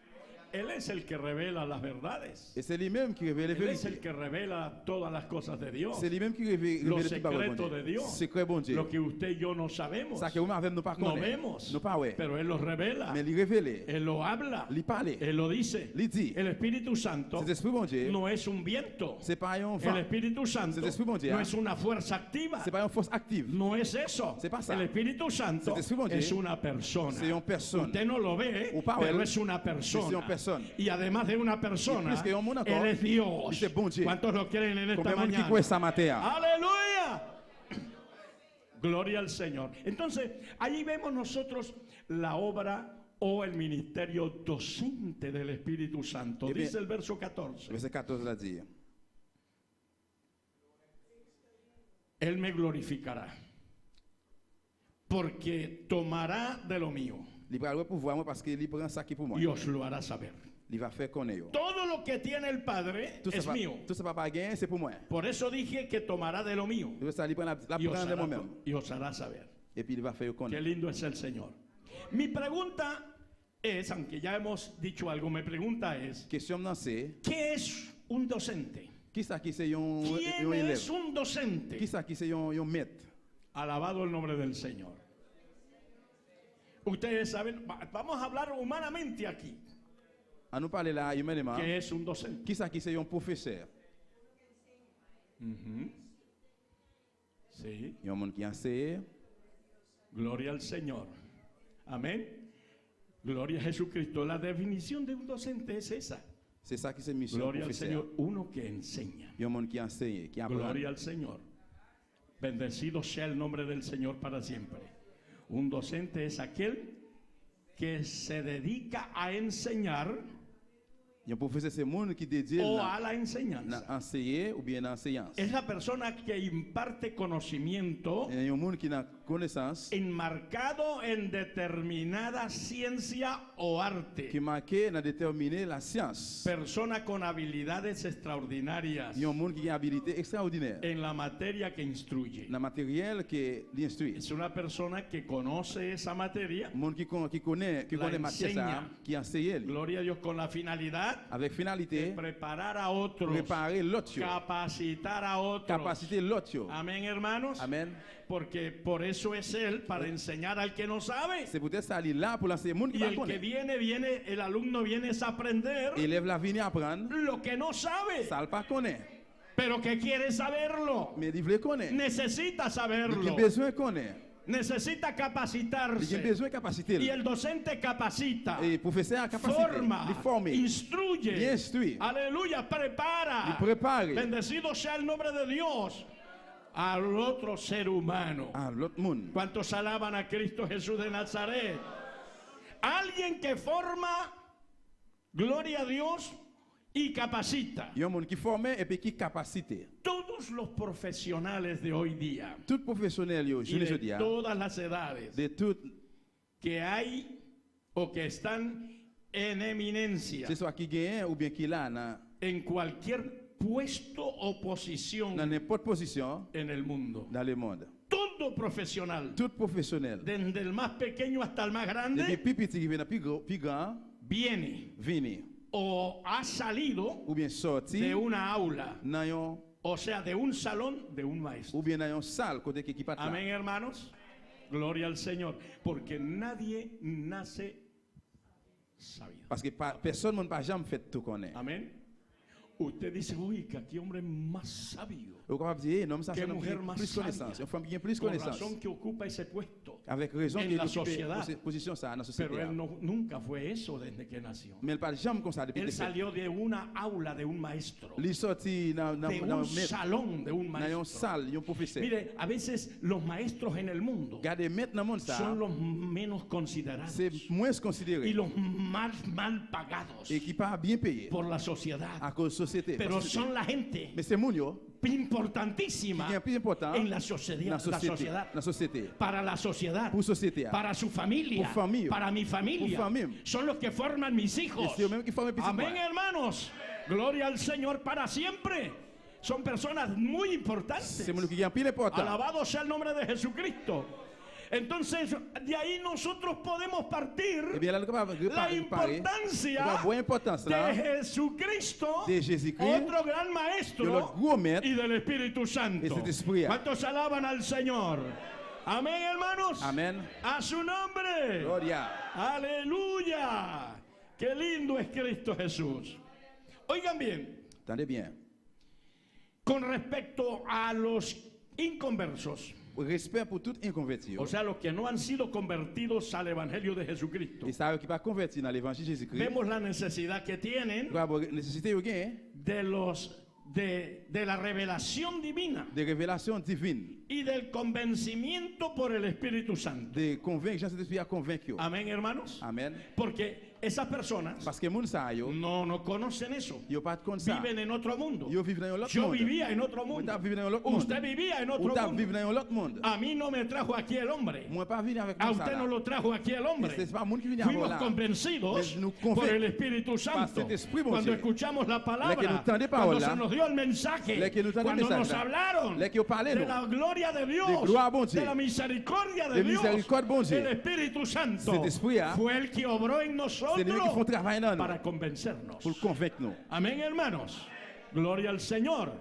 Él es el que revela las verdades. Et c'est lui-même qui révèle les Él es el vérités. que revela todas las cosas de Dios. C'est lui-même qui révèle Los tout par secretos de Dios. Secret bon Dieu. Lo que usted y yo no sabemos, Ça que vous m'avez nous pas no connaître. vemos, Nous pas ouais. pero Él los revela. Mais il révèle. Él lo habla. Il parle. Él lo dice. Il dit. El Espíritu Santo Cet esprit bon Dieu, no es un viento. c'est pas un El vent. Espíritu Santo Cet esprit bon Dieu, no es una fuerza activa. C'est pas une force active. No es eso. C'est pas ça. El Espíritu Santo Cet esprit bon Dieu, es una persona. c'est une personne. Usted no lo ve, Ou pas, pero él, es una c'est persona. une personne. Y además de una persona, plus que un monde Él encore, es Dios. c'est bon Dieu. ¿Cuántos lo quieren en esta Combien de monde qui mañana? croit ça matin? Aleluya. Gloria al Señor. Entonces, allí vemos nosotros la obra o el ministerio docente del Espíritu Santo. Eh bien, Dice el verso 14. Verset 14 la dit. Él me glorificará, porque tomará de lo mío Il va le pouvoir moi parce qu'il prend ça qui est pour moi. y os lo hará saber. Il va faire connaître. Todo lo que tiene el Padre Tout es mío. ça pas gagner, c'est pour moi. Por eso dije que tomará de lo mío Il ça il prend la y os prendre de hará, moi-même y os hará saber. et puis il va faire Qué connaître. lindo es el Señor. Mi pregunta es, aunque ya hemos dicho algo, mi pregunta es, Question maintenant c'est ¿qué es un docente? qui ça qui c'est un ¿Quién élève? es un docente? Qui ça qui c'est un maître? Alabado el nombre del Señor. Ustedes saben, vamos a hablar humanamente aquí. À nous parler là humainement. ¿Qué es un docente? Qui ça qui c'est un professeur? Sí, Il y a un monde qui enseigne. gloria al Señor. Amén. Gloria a Jesucristo. La definición de un docente es esa. C'est ça qui c'est mission Gloria al professeur. Señor. Uno que enseña. Il y a un monde qui enseigne, qui apprend. Gloria al Señor. Bendecido sea el nombre del Señor para siempre. Un docente es aquel que se dedica a enseñar Il y a un professeur c'est monde qui dédié o à a la enseñanza. enseigner ou bien enseignance. Es la persona que imparte conocimiento Il y a un monde qui a connaissance enmarcado en determinada ciencia o arte. qui marqué dans déterminer la science. Persona con habilidades extraordinarias Il y a un monde qui a une habilité extraordinaire en la materia que instruye. dans le matériel qui l'instruit. Es una persona que conoce esa materia, Un monde qui connaît La matière ça, enseña. qui enseigne lui. gloria a Dios, con la finalidad Avec de finalité preparar a otros, préparer l'autre, capacitar a otros. capacité l'autre. Amén, hermanos. Amen. Porque por eso es Él, para enseñar al que no sabe. C'est peut-être ça il est là pour l'enseigner monde qui Y va el que connaître. viene, el alumno viene es a aprender Élève la venir apprendre, lo que no sabe, ça le pas connaît, pero que quiere saberlo. mais il veut connaître. Necesita Il a saberlo. besoin de connaître. Necesita Il a capacitarse. besoin de capacité. Y el docente capacita, Et professeur a capacité. forma, Il forme. Il instruye. instruit. Aleluya, prepara. Il prépare. Bendecido sea el nombre de Dios al otro ser humano. Ah, l'autre monde. ¿Cuántos alaban a Cristo Jesús de Nazaret? Alguien que forma, gloria a Dios, y capacita. Il y a un monde qui forme et puis qui capacité. Todos los profesionales de hoy día Tout professionnel, yo, y je de dis, todas las edades de tout, que hay o que están en eminencia c'est soit qui gagne ou bien qui là en cualquier puesto o posición dans n'importe position en el mundo. dans le monde. Todo profesional, Tout professionnel. desde el más pequeño hasta el más Depuis grande, plus petit qui vient plus grand, viene vini o ha salido ou bien sorti de una aula, dans yon, o sea, de un salón de un maestro. ou bien dans yon salle côté qui pas là. Amén, hermanos. Gloria al Señor. Porque nadie nace sabido. Parce que personne ne pas jamais fait tout connaître. Amén. Usted dice, oiga, qué hombre más sabio. Ou capable de dire, non, ça Quelle c'est un homme qui mujer a más plus connaissance. sabia. Une femme qui a plus Con connaissance. razón que ocupa ese puesto. Avec raison En qu'il la occupe sociedad. position ça dans la Pero société. él nunca fue eso desde que nació. Mais elle parle jamais comme ça depuis Él le fait. salió de una aula de un maestro. Il est sorti dans De un salón de un une maestro. salle, un professeur. Mire, a veces los maestros en el mundo Regardez maintenant dans le monde ça, son los menos considerados c'est moins y considéré los más mal pagados et qui pas bien payé por la sociedad. à cause de la société. Pero son la gente Mais c'est moun yo importantísima qui est plus important en la dans sociedad, la société. para la sociedad, Pour la société. para su familia, Por familia. para mi familia. Por familia. Son los que forman mis hijos. Et c'est eux-mêmes qui forment les petits Amén, mois. hermanos. Gloria al Señor para siempre. Son personas muy importantes. C'est moun qui est plus important. Alabado sea el nombre de Jesucristo. Entonces, de ahí nosotros podemos partir Eh bien, là, nous sommes la capables importancia de importance de là, Jesucristo, de Jésus-Christ, otro gran de maestro, notre gros maître, y del Espíritu Santo. y cet esprit. ¿Cuántos alaban al Señor? Amén, hermanos. Amen. A su nombre. Gloria. Aleluya. Qué lindo es Cristo Jesús. Oigan bien, Attendez bien. con respecto a los inconversos, Respect pour tout inconverti. o sea, los que no han sido convertidos al Evangelio de Jesucristo, Et ça qui pas converti dans l'évangile de Jésus-Christ. vemos la necesidad que tienen Nous avons nécessité de la revelación divina de révélations divines, y del convencimiento por el Espíritu Santo. de convaincre, Jean-Saint-Esprit a convaincre. Amén, hermanos. Amen. Porque esas personas Parce que moun sa yo, no conocen eso. yo pas de compte ça. Viven en otro mundo. Yo vivent dans l'autre Yo monde. vivía en otro Ou mundo. t'a vivre dans l'autre monde. Usted vivía en Ou otro t'a mundo. vivre dans l'autre monde. A mí no me trajo aquí el hombre. Moi pas venir avec A moi ça. usted no lo trajo aquí el hombre. C'est pas moun qui vient Fuimos là. convencidos Mais nous por convainc- el Espíritu Santo. cet esprit, mon Cuando Dieu. escuchamos la Les que palabra, nous entendons cuando parola, se nos dio el mensaje, les que nous entendons cuando le nos message, hablaron les que ont parlé, de nous, la gloria de Dios, de gloire, bon Dieu, de la misericordia de de Dios, miséricorde, bon Dieu. el Espíritu Santo Cet esprit, fue el que obró en C'est lui qui font nosotros travail dans nous para convencernos. pour convaincre nous. Amén, hermanos. Gloria al Señor.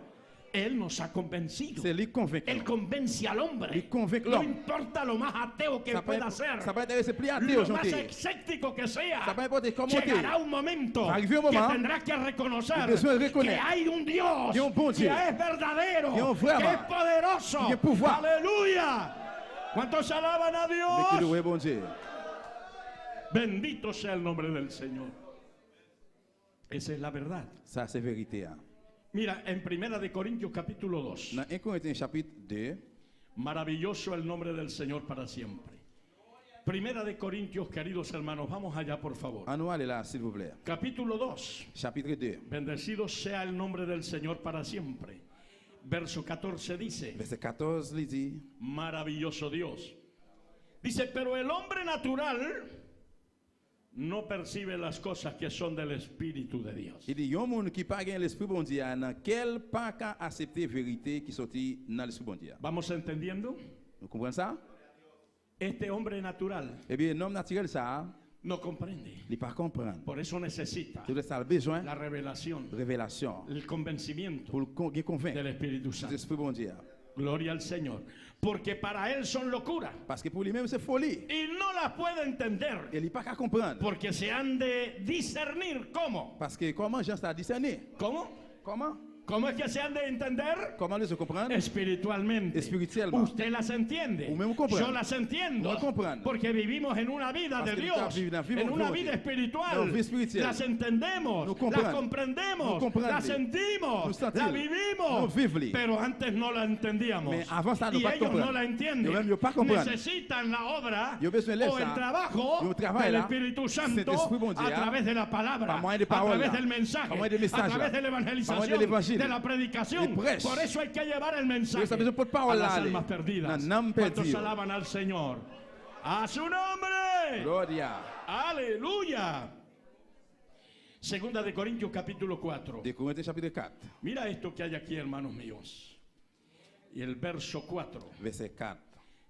Él nos ha convencido. C'est lui qui convainc Él nous. convence al hombre. Il convainc No l'homme. importa lo más ateo que Ça peut pueda ser, être plus athée lo aujourd'hui. más escéptico que sea, Ça peut importer comment llegará un momento Va a arriver un que moment tendrás que reconocer que besoin de que reconnaître hay un Dios qu'il y a un bon que Dieu, es verdadero, qu'il y a un vrai que es amant, poderoso. qu'il y a pouvoir. Aleluya. ¿Cuántos alaban a Mais que Dios? le vrai bon Dieu. Bendito sea el nombre del Señor. Esa es la verdad. Ça c'est vérité. Hein. Mira, en Primera de Corintios capítulo 2, Dans 1 Corinthiens chapitre 2, maravilloso el nombre del Señor para siempre. Primera de Corintios, queridos hermanos, vamos allá por favor. on nous aller là s'il vous plaît. Capítulo 2, Chapitre 2, bendecido sea el nombre del Señor para siempre. Verso 14 dice, verset 14, il dit, maravilloso Dios. Dice, pero el hombre natural no percibe las cosas que son del Espíritu de Dios. il dit, yon moun qui pas gagne l'esprit bon Dieu, dans quel pas qu'à accepter vérité qui sorti dans l'esprit bon Dieu. ¿Vamos entendiendo? Vous comprenez ça? Este hombre natural Eh bien, l'homme naturel ça, no comprende. il pas comprendre. Por eso necesita Tout ça a besoin la revelación, de révélation el convencimiento pour le convaincre del Espíritu Santo. l'esprit bon Dieu. Gloria al Señor. Porque para él son locura. Parce que pour lui-même c'est folie. Y no las puede entender. Il n'est pas qu'à comprendre. Porque se han de discernir. ¿Cómo? Parce que comment Jean ça discerner? ¿Cómo? Comment? ¿Cómo es que se han de entender? Comment les comprendre? Espiritualmente. Espirituellement. Usted las entiende. Ou même comprendre. Yo las entiendo. Ou comprendre. Porque vivimos en una vida Parce de que Dios. nous vivons En una Dieu. vida Dans espiritual. la vie spirituelle. Las entendemos. Nous Las comprendre. comprendemos. Nous comprendre. Las sentimos. Nous sentir. La vivimos. Nous vivre. Pero antes no la entendíamos. Mais avant ça, nous y pas ellos comprendre. no la entienden. Yo même yo pas comprendre. Necesitan la obra Yo besoin de o el ça. trabajo Yo travail del là. Espíritu Cet Santo esprit bon Dieu, a través de la palabra, par moyen de a parole, través là. del mensaje, Par moyen de a message, través là. de la Par moyen de evangelización, l'évangile. de la predicación. De prêche. Por eso hay que llevar el mensaje Por eso besoin de parole a las là, almas aller. perdidas. Nan âme ¿Cuántos perdue. alaban al Señor? ¡A su nombre! Gloria. ¡Aleluya! Segunda de Corintios capítulo 4. De Corinthiens chapitre 4, Mira esto que hay aquí, hermanos míos. Y el verso 4. verset 4.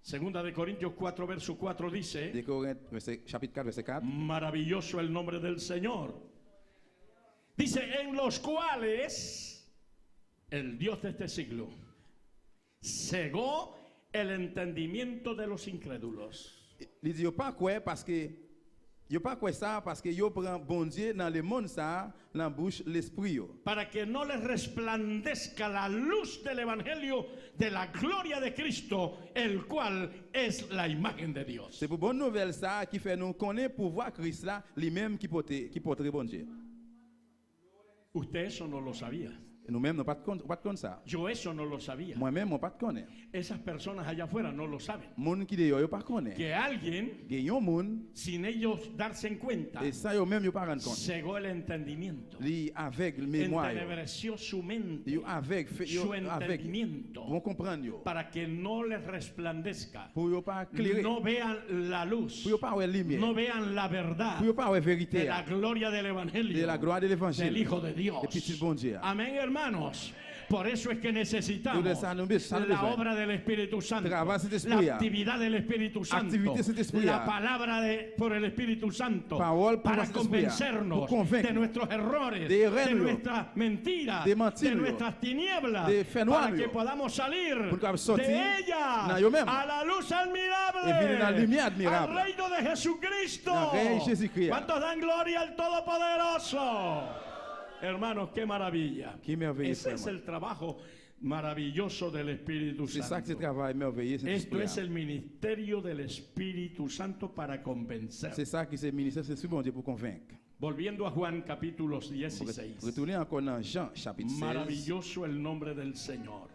Segunda de Corintios 4, verso 4 dice, De Corinthiens chapitre 4, verset 4. maravilloso el nombre del Señor. Dice, en los cuales el Dios de este siglo cegó el entendimiento de los incrédulos. Il dit pas quoi parce que Yo pas quoi ça parce que yo prend bon Dieu dans le monde ça, dans bouche l'esprit yo. Para que no les resplandezca la luz del Evangelio de la gloria de Cristo, el cual es la imagen de Dios. C'est pour bonne nouvelle ça qui fait nous connaître pouvoir Christ là, lui-même qui porte bon Dieu. Usted eso no lo sabía. Nous-mêmes nous pas de compte ça. Yo eso no lo sabía. Moi-même on pas de connaître. Esas personas allá afuera no lo saben. Moun qui dehors yo pas connaître. Que alguien, Gayon moun sin ellos darse en cuenta, et ça yo même yo pas rendre compte. cegó el entendimiento, Li avec le mémoire. entenebreció su mente, Yo avec su avec entendimiento, vont comprendre yo. para que no les resplandezca, Pour yo pas éclairer. no vean la luz, Pour yo pas voir lumière. no vean la verdad Pour yo pas voir de vérité. la gloria del Evangelio, De la gloire de del l'évangile. Hijo de Dios. Et petit bon Dieu. Amén, hermanos. Por eso es que necesitamos Ça nous besoin. la obra del Espíritu Santo, Trabajo del la Espíritu. actividad del Espíritu Santo, Activité del Espíritu. la palabra por el Espíritu Santo, Parole por para el Espíritu. convencernos Pour convaincre. de nuestros errores, De de erreurs. nuestras mentiras, De mentir. de nuestras tinieblas, De faire noir. para que podamos salir Pour que sortir de dans ellas eux-mêmes. a la luz admirable, Et venir dans la lumière admirable. al reino de Jesucristo. Dans le règne de Jésus-Christ. ¿Cuántos dan gloria al Todopoderoso? Hermanos, qué maravilla. Qué merveilleux, Ese es hermano. el trabajo maravilloso del Espíritu C'est ça que c'est Santo. travail merveilleux. Esto es el ministerio del Espíritu Santo para convencer. C'est ça qui c'est le ministère, c'est bon Dieu pour convaincre. Volviendo a Juan capítulo 16. Retournez encore dans Jean chapitre 16. Maravilloso el nombre del Señor.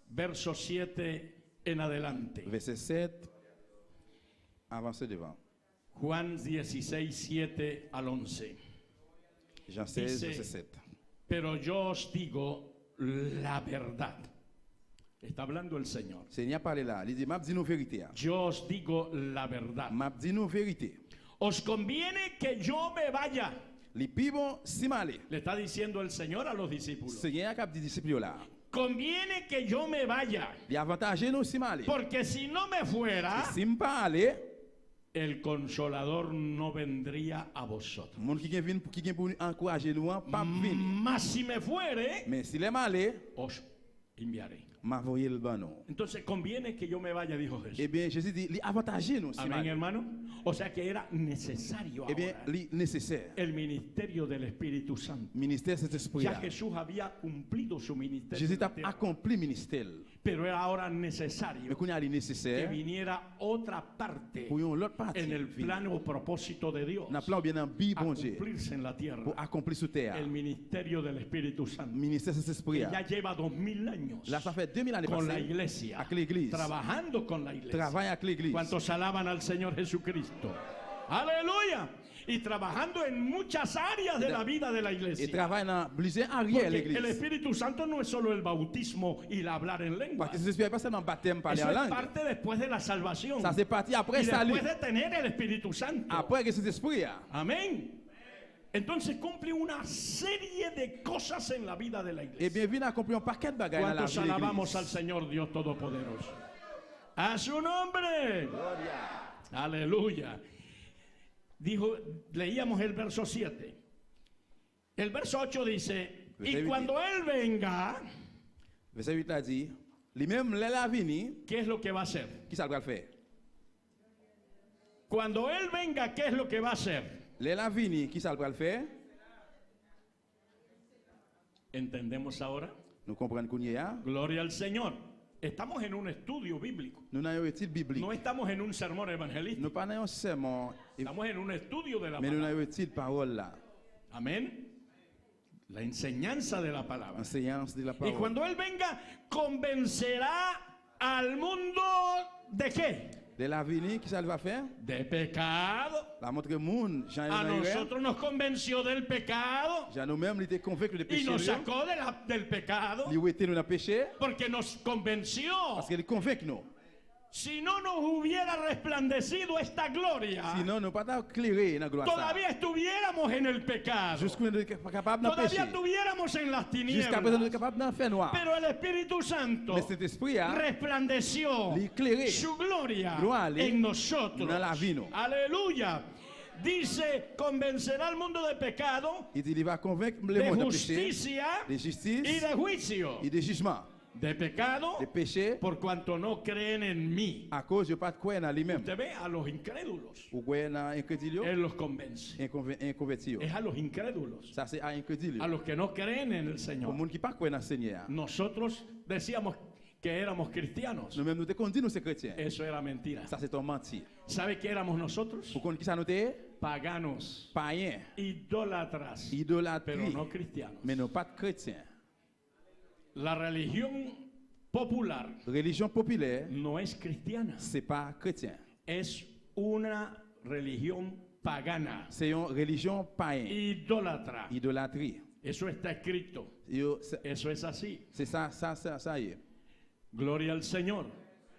Verso 7 en adelante. Verset 7. Avancez devant. Juan 16, 7 al 11. Jean 16, Dice, verset 7. Pero yo os digo la verdad. Está hablando el Señor. Seigneur parle là. Il dit, m'a dit nous vérité. Yo os digo la verdad. M'a dit nous vérité. Os conviene que yo me vaya. Les pibons si malé. Le está diciendo el Señor a los discípulos. Seigneur cap dit disciples là. Conviene que yo me vaya. Les avantages nous si malé. Porque si no me fuera, Si m'pas aller, el consolador no vendría a vosotros. monde qui vient pour encourager nous pas venir. Mas si me fuere, Mais si les malé, os enviaré. m'a voyé le banon. Entonces conviene que yo me vaya, dijo Jesús. Eh bien, Jésus dit, les avantages nous si Amén, malé. hermano. O sea que era necesario Eh bien, ahora les nécessaire. el ministerio del Espíritu Santo. Ministère cet esprit Ya là. Jesús había cumplido su ministerio, Jésus en la a tierra, accompli ministère. pero era ahora Mais necesario qu'on a les que nécessaire viniera otra parte pour yon l'autre partie. en el plan o propósito de Dios N'a plan bien en bi a bon Dieu cumplirse en la pour tierra. accomplir sur terre. El ministerio del Espíritu Santo, Ministère cet esprit que ya là. lleva 2000 años Là, ça fait 2000 années con la passées. iglesia, Avec l'église. trabajando con la iglesia. Travaille avec l'église. ¿Cuántos alaban al Señor Jesucristo? Aleluya. Y trabajando en muchas áreas de la vida de la Et iglesia. travaille dans plusieurs arrières Porque el l'église. Espíritu Santo no es solo el bautismo y el hablar en lengua. Parce que cet esprit n'est pas seulement baptême parler Eso en es langue. parte después de la salvación. Ça c'est parti après Y salut. después de tener el Espíritu Santo. Après que cet esprit là. Amén. Entonces cumple una serie de cosas en la vida de la Eh iglesia. bien, vient accomplir un paquet de bagages dans la ¿Cuántos vie de alabamos al l'église. Señor Dios Todopoderoso? A su nombre. Aleluya. Dijo, leíamos el verso 7. El verso 8 dice, y cuando Él venga, Verset 8 a dit, lui-même, là vini, ¿qué es lo que va a hacer? qui ça va le faire? Cuando Él venga, ¿qué es lo que va a hacer? Là vini, qui ça va le faire? ¿Entendemos ahora? Nous comprenons qu'on y a. Gloria al Señor. Estamos en un estudio bíblico. Nous n'avons pas étude biblique. No estamos en un sermón evangelístico. Nous pas un sermon, Estamos en un estudio de la mais nous palabra. n'avons étude parole là. Amén. La enseñanza de la palabra. Enseignement de la Y parole. cuando Él venga, convencerá al mundo de qué? Là vini, qui ça va faire? De pecado. La montre monde, Jean A nosotros nos convenció del pecado Jean nous-mêmes, il était convaincu de y péché. nos sacó del pecado Il était nous dans péché porque nos convenció. parce qu'il convainc nous. Si no nos hubiera resplandecido esta gloria, Sinon, nous pas éclairé dans la gloire. todavía estuviéramos en el pecado. Jusqu'à nous sommes capables de péché. Todavía estuviéramos en las Jusqu'à présent, nous sommes tinieblas. capables d'en faire noir. Pero el Espíritu Santo Mais cet esprit a resplandeció l'éclairé. su gloria Gloria en nosotros. dans la vie, no. Aleluya. Dice, convencerá al mundo de pecado, Il dit, il va convaincre le de monde de péché, justicia de y justice de juicio. et de jugement. de pecado, de péché, por cuanto no creen en mí. à cause de pas de croire en lui-même. Usted ve a los incrédulos, Ou croire dans incrédulio, Él los convence. inconverti. Es a los incrédulos, Ça c'est à incrédulio. a los que no creen en el Pour Señor. les gens qui pas croient dans le Seigneur. Nosotros decíamos que éramos cristianos. Nous-mêmes nous te qu'on dit nous sommes chrétiens. Eso era mentira. Ça c'est un menti. ¿Sabe qué éramos nosotros? Pour qu'on qui ça nous est Paganos, païen, idólatras, pero idolâtrie, no cristianos. mais non pas de chrétiens. La religión popular Religion populaire, no es cristiana, c'est pas chrétien. es una religión pagana, C'est une religion païenne, idólatra. idolâtrie. Eso está escrito, C'est eso es así. ça y est. Gloria al Señor.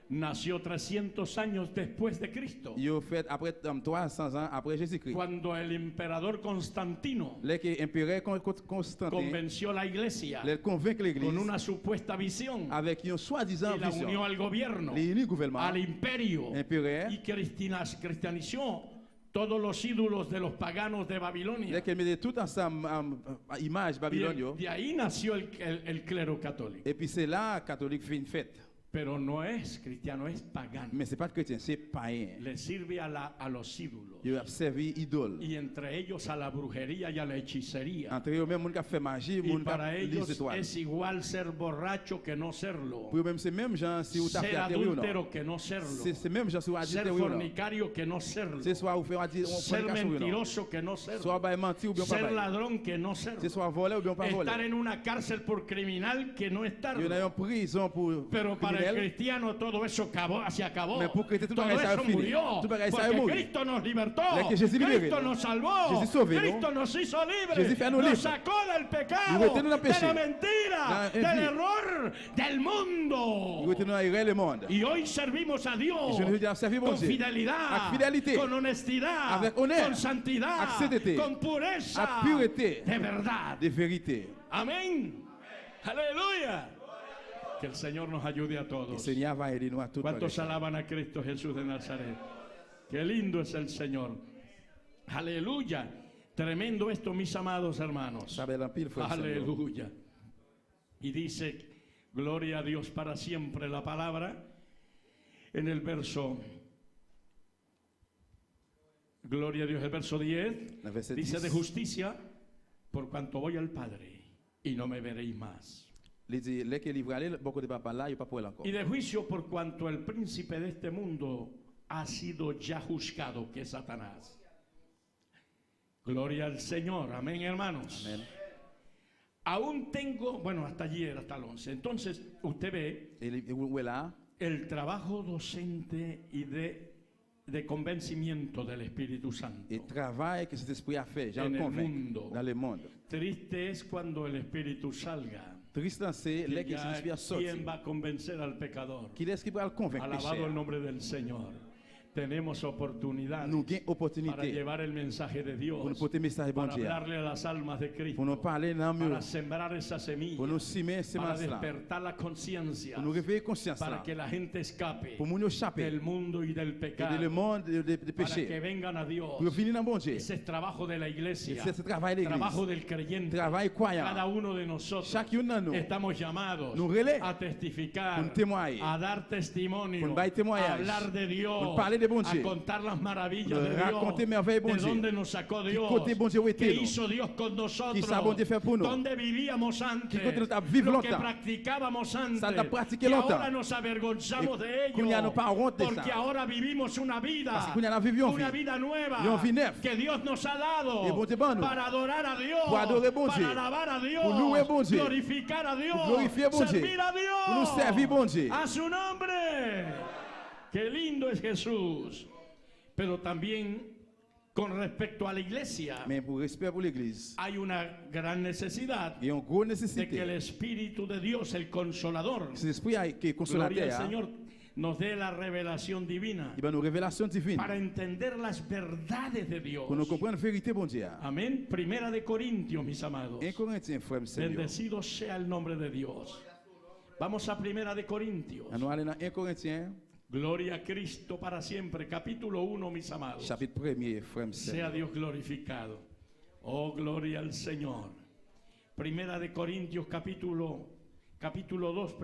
Nació 300 años después de Cristo, Yo fait après 300 ans après Jésus-Christ. cuando el emperador Constantino Les qui empereur Constantin, convenció a la iglesia les convainc con l'église una supuesta visión avec une soi-disant y la unió vision. al gobierno, Les unis gouvernement, al imperio, impérial, y cristianizó todos los ídolos de los paganos de Babilonia. les qui mettaient tout ensemble image Y babylonio. de ahí nació el clero católico. Et puis c'est là catholique fait une fête. Pero no es cristiano, es pagano. Mais c'est pas chrétien, c'est païen. Le sirve a los ídolos. Ils ont servi idole. Y entre ellos a la brujería y a la hechicería. Entre eux même monde qui a fait magie, Y monde qui para a ellos lise étoile. es igual ser borracho que no serlo. Pour eux même c'est même gens si vous Ser tapez à terre ou non. adúltero que no serlo. C'est même gens si vous Ser adultère ou non. fornicario que no serlo. C'est soit vous faites Ser fornication ou non. mentiroso que no serlo. Soit bah mentir ou bien pas Ser bail. ladrón que no serlo. C'est soit voler ou bien pas voler. Estar en una cárcel por criminal que no Il y en a estarlo. en prison pour Pero para el criminel. cristiano todo eso se acabó. Mais pour chrétien, tout Todo bagaille ça eso est fini. murió. Tout bagaille ça est Porque mort. Cristo nos libertó. Là que Jésus libéré, Cristo non? nos salvó. Jésus sauvé, Cristo non? nos hizo libres. Jésus fait nous Nos libres. sacó del pecado, Il retient nous dans le de péché. la mentira, Dans del envie. error, del Il mundo. retourne dans le monde. Y hoy servimos a Dios Et je nous dis à servir mon con Dieu. fidelidad, Avec fidélité. con honestidad, Avec honneur. con santidad, Avec sainteté. con pureza, Avec pureté. de verdad. De vérité. Amén. Aleluya. Que el Señor nos ayude a Le todos. Seigneur va aider nous à tout. ¿Cuántos alaban a Cristo Jesús de Nazaret? Qué lindo es el Señor. Aleluya. Tremendo esto, mis amados hermanos. Sabe l'empire, frère. Aleluya. Y dice, gloria a Dios para siempre la palabra en el verso. Gloria a Dios, el verso 10. Le verset Dice 10. de justicia, por cuanto voy al Padre y no me veréis más. Il dit, les qui livrent aller, beaucoup de papa là, il pas pour elle encore. Y de juicio por cuanto el príncipe de este mundo ha sido ya juzgado, que es Satanás. Gloria al Señor, amén, hermanos. Amen. Aún tengo, bueno, hasta ayer, hasta el 11. Entonces, usted ve Et où est là? el trabajo docente y de convencimiento del Espíritu Santo. Et travail que cet esprit a fait, j'en En el convainc, mundo. dans le monde. Triste es cuando el Espíritu salga. Triste c'est les qui Ya, s'inspirent à sortir. ¿quién va a convencer al pecador? Qui est-ce qui va le convaincre Alabado péché? el nombre del Señor. Tenemos oportunidad Nous avons para opportunité llevar el mensaje de Dios, pour nous porter message bon para Dieu. hablarle a las almas de Cristo, Pour nous parler dans le para mur. sembrar esa semilla, Pour nous semer ces para semences là. despertar la conciencia, Pour nous réveiller conscience para là. que la gente escape Pour nous échapper del mundo y del de pecado, le monde de para que péché. vengan a Dios. Pour venir dans bon Dieu. Ese es trabajo de la iglesia, C'est ce travail de trabajo l'église. del creyente. Travail croyant. Cada uno de nosotros Chacun de nous. estamos llamados Nous relais. a testificar, Pour témoigner. a dar testimonio, Pour bailler témoignage. a hablar de Dios, Pour parler de bon a Dieu. contar las maravillas De de Dios, raconter merveilles bon de Dieu. dónde nos sacó Dios, côté bon Dieu était qué nous. hizo Dios con nosotros, Qui ça bon Dieu fait pour nous. dónde vivíamos antes, Qui côté nous a vivre lo que longtemps. practicábamos antes, Ça t'a pratiqué y longtemps. ahora nos avergonzamos de qu'on y a ello, nos pas honte de porque ça. ahora vivimos una vida, Parce qu'on y a vécu en una vie. vida nueva, Une vie neuve. que Dios nos ha dado Et bon Dieu bon nous. para adorar a Dios, Pour adorer bon para Dieu. alabar a Dios, Pour louer bon Dieu. glorificar a Dios, Pour glorifier bon Dieu. servir a Dios, Pour nous servir bon Dieu. a su nombre. Qué lindo es Jesús. Pero también con respecto a la iglesia Mais pour respect pour l'église, hay una gran necesidad il y a une grosse de que el nécessité. Espíritu de Dios, el Consolador, Cet esprit qui est gloria al consolateur, Señor, nos dé la revelación divina il va nous révélation divine. para entender las verdades de Dios. Pour nous comprendre la vérité, bon Dieu. Amén. Primera de Corintios, mis amados. 1 Corinthiens, frère et sœurs. Bendecido sea el nombre de Dios. Vamos a Primera de Corintios. Nous allons dans 1 Corinthiens, Gloria a Cristo para siempre. Capítulo 1, mis amados. chapitre 1er, frère et Sea sœurs. Dios glorificado. Oh, gloria al Señor. Primera de Corintios, capítulo capítulo 2,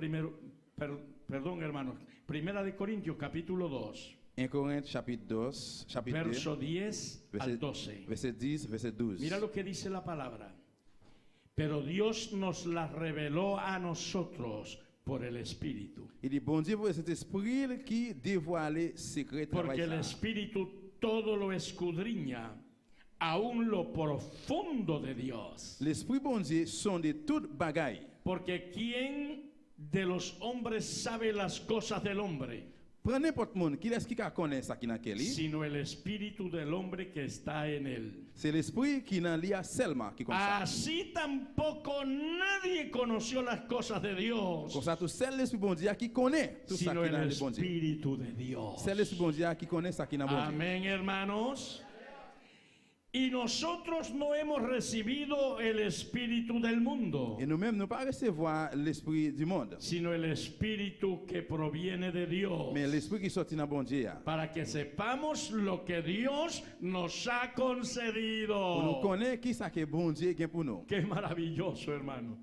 perdón hermanos, Primera de Corintios, capítulo 2, 1 Corinthians chapitre 2, chapitre 2, verso 10 al 12. verset 10, verset 12. Mira lo que dice la palabra. Pero Dios nos la reveló a nosotros por el Espíritu. Il dit, bon Dieu, pour cet esprit qui dévoile secret Porque el travail. Espíritu todo lo escudriña, aún lo profundo de Dios. L'esprit bon Dieu sonde toute bagaille. Porque ¿quién de los hombres sabe las cosas del hombre? Prends n'importe monde, qui est-ce qui connaît ça qui n'a qu'elle? Sino el espíritu del hombre que está en él. C'est l'esprit qui n'en lia seulement qui comme ça. Así tampoco nadie conoció las cosas de Dios, Comme ça, tout seul l'esprit bon Dieu qui connaît tout ça sino qui el n'a le bon Dieu. espíritu de Dios. C'est l'esprit bon Dieu qui connaît ça qui n'a bon Dieu. Amén, hermanos. Y nosotros no hemos recibido el espíritu del mundo, Et nous-mêmes, nous pas recevoir l'esprit du monde, sino el espíritu que proviene de Dios, mais l'esprit qui sortit dans bon Dieu. para que sepamos lo que Dios nos ha Pour nous concedido. connaître qui ça que bon Dieu gagne pour nous. Qué maravilloso, hermano.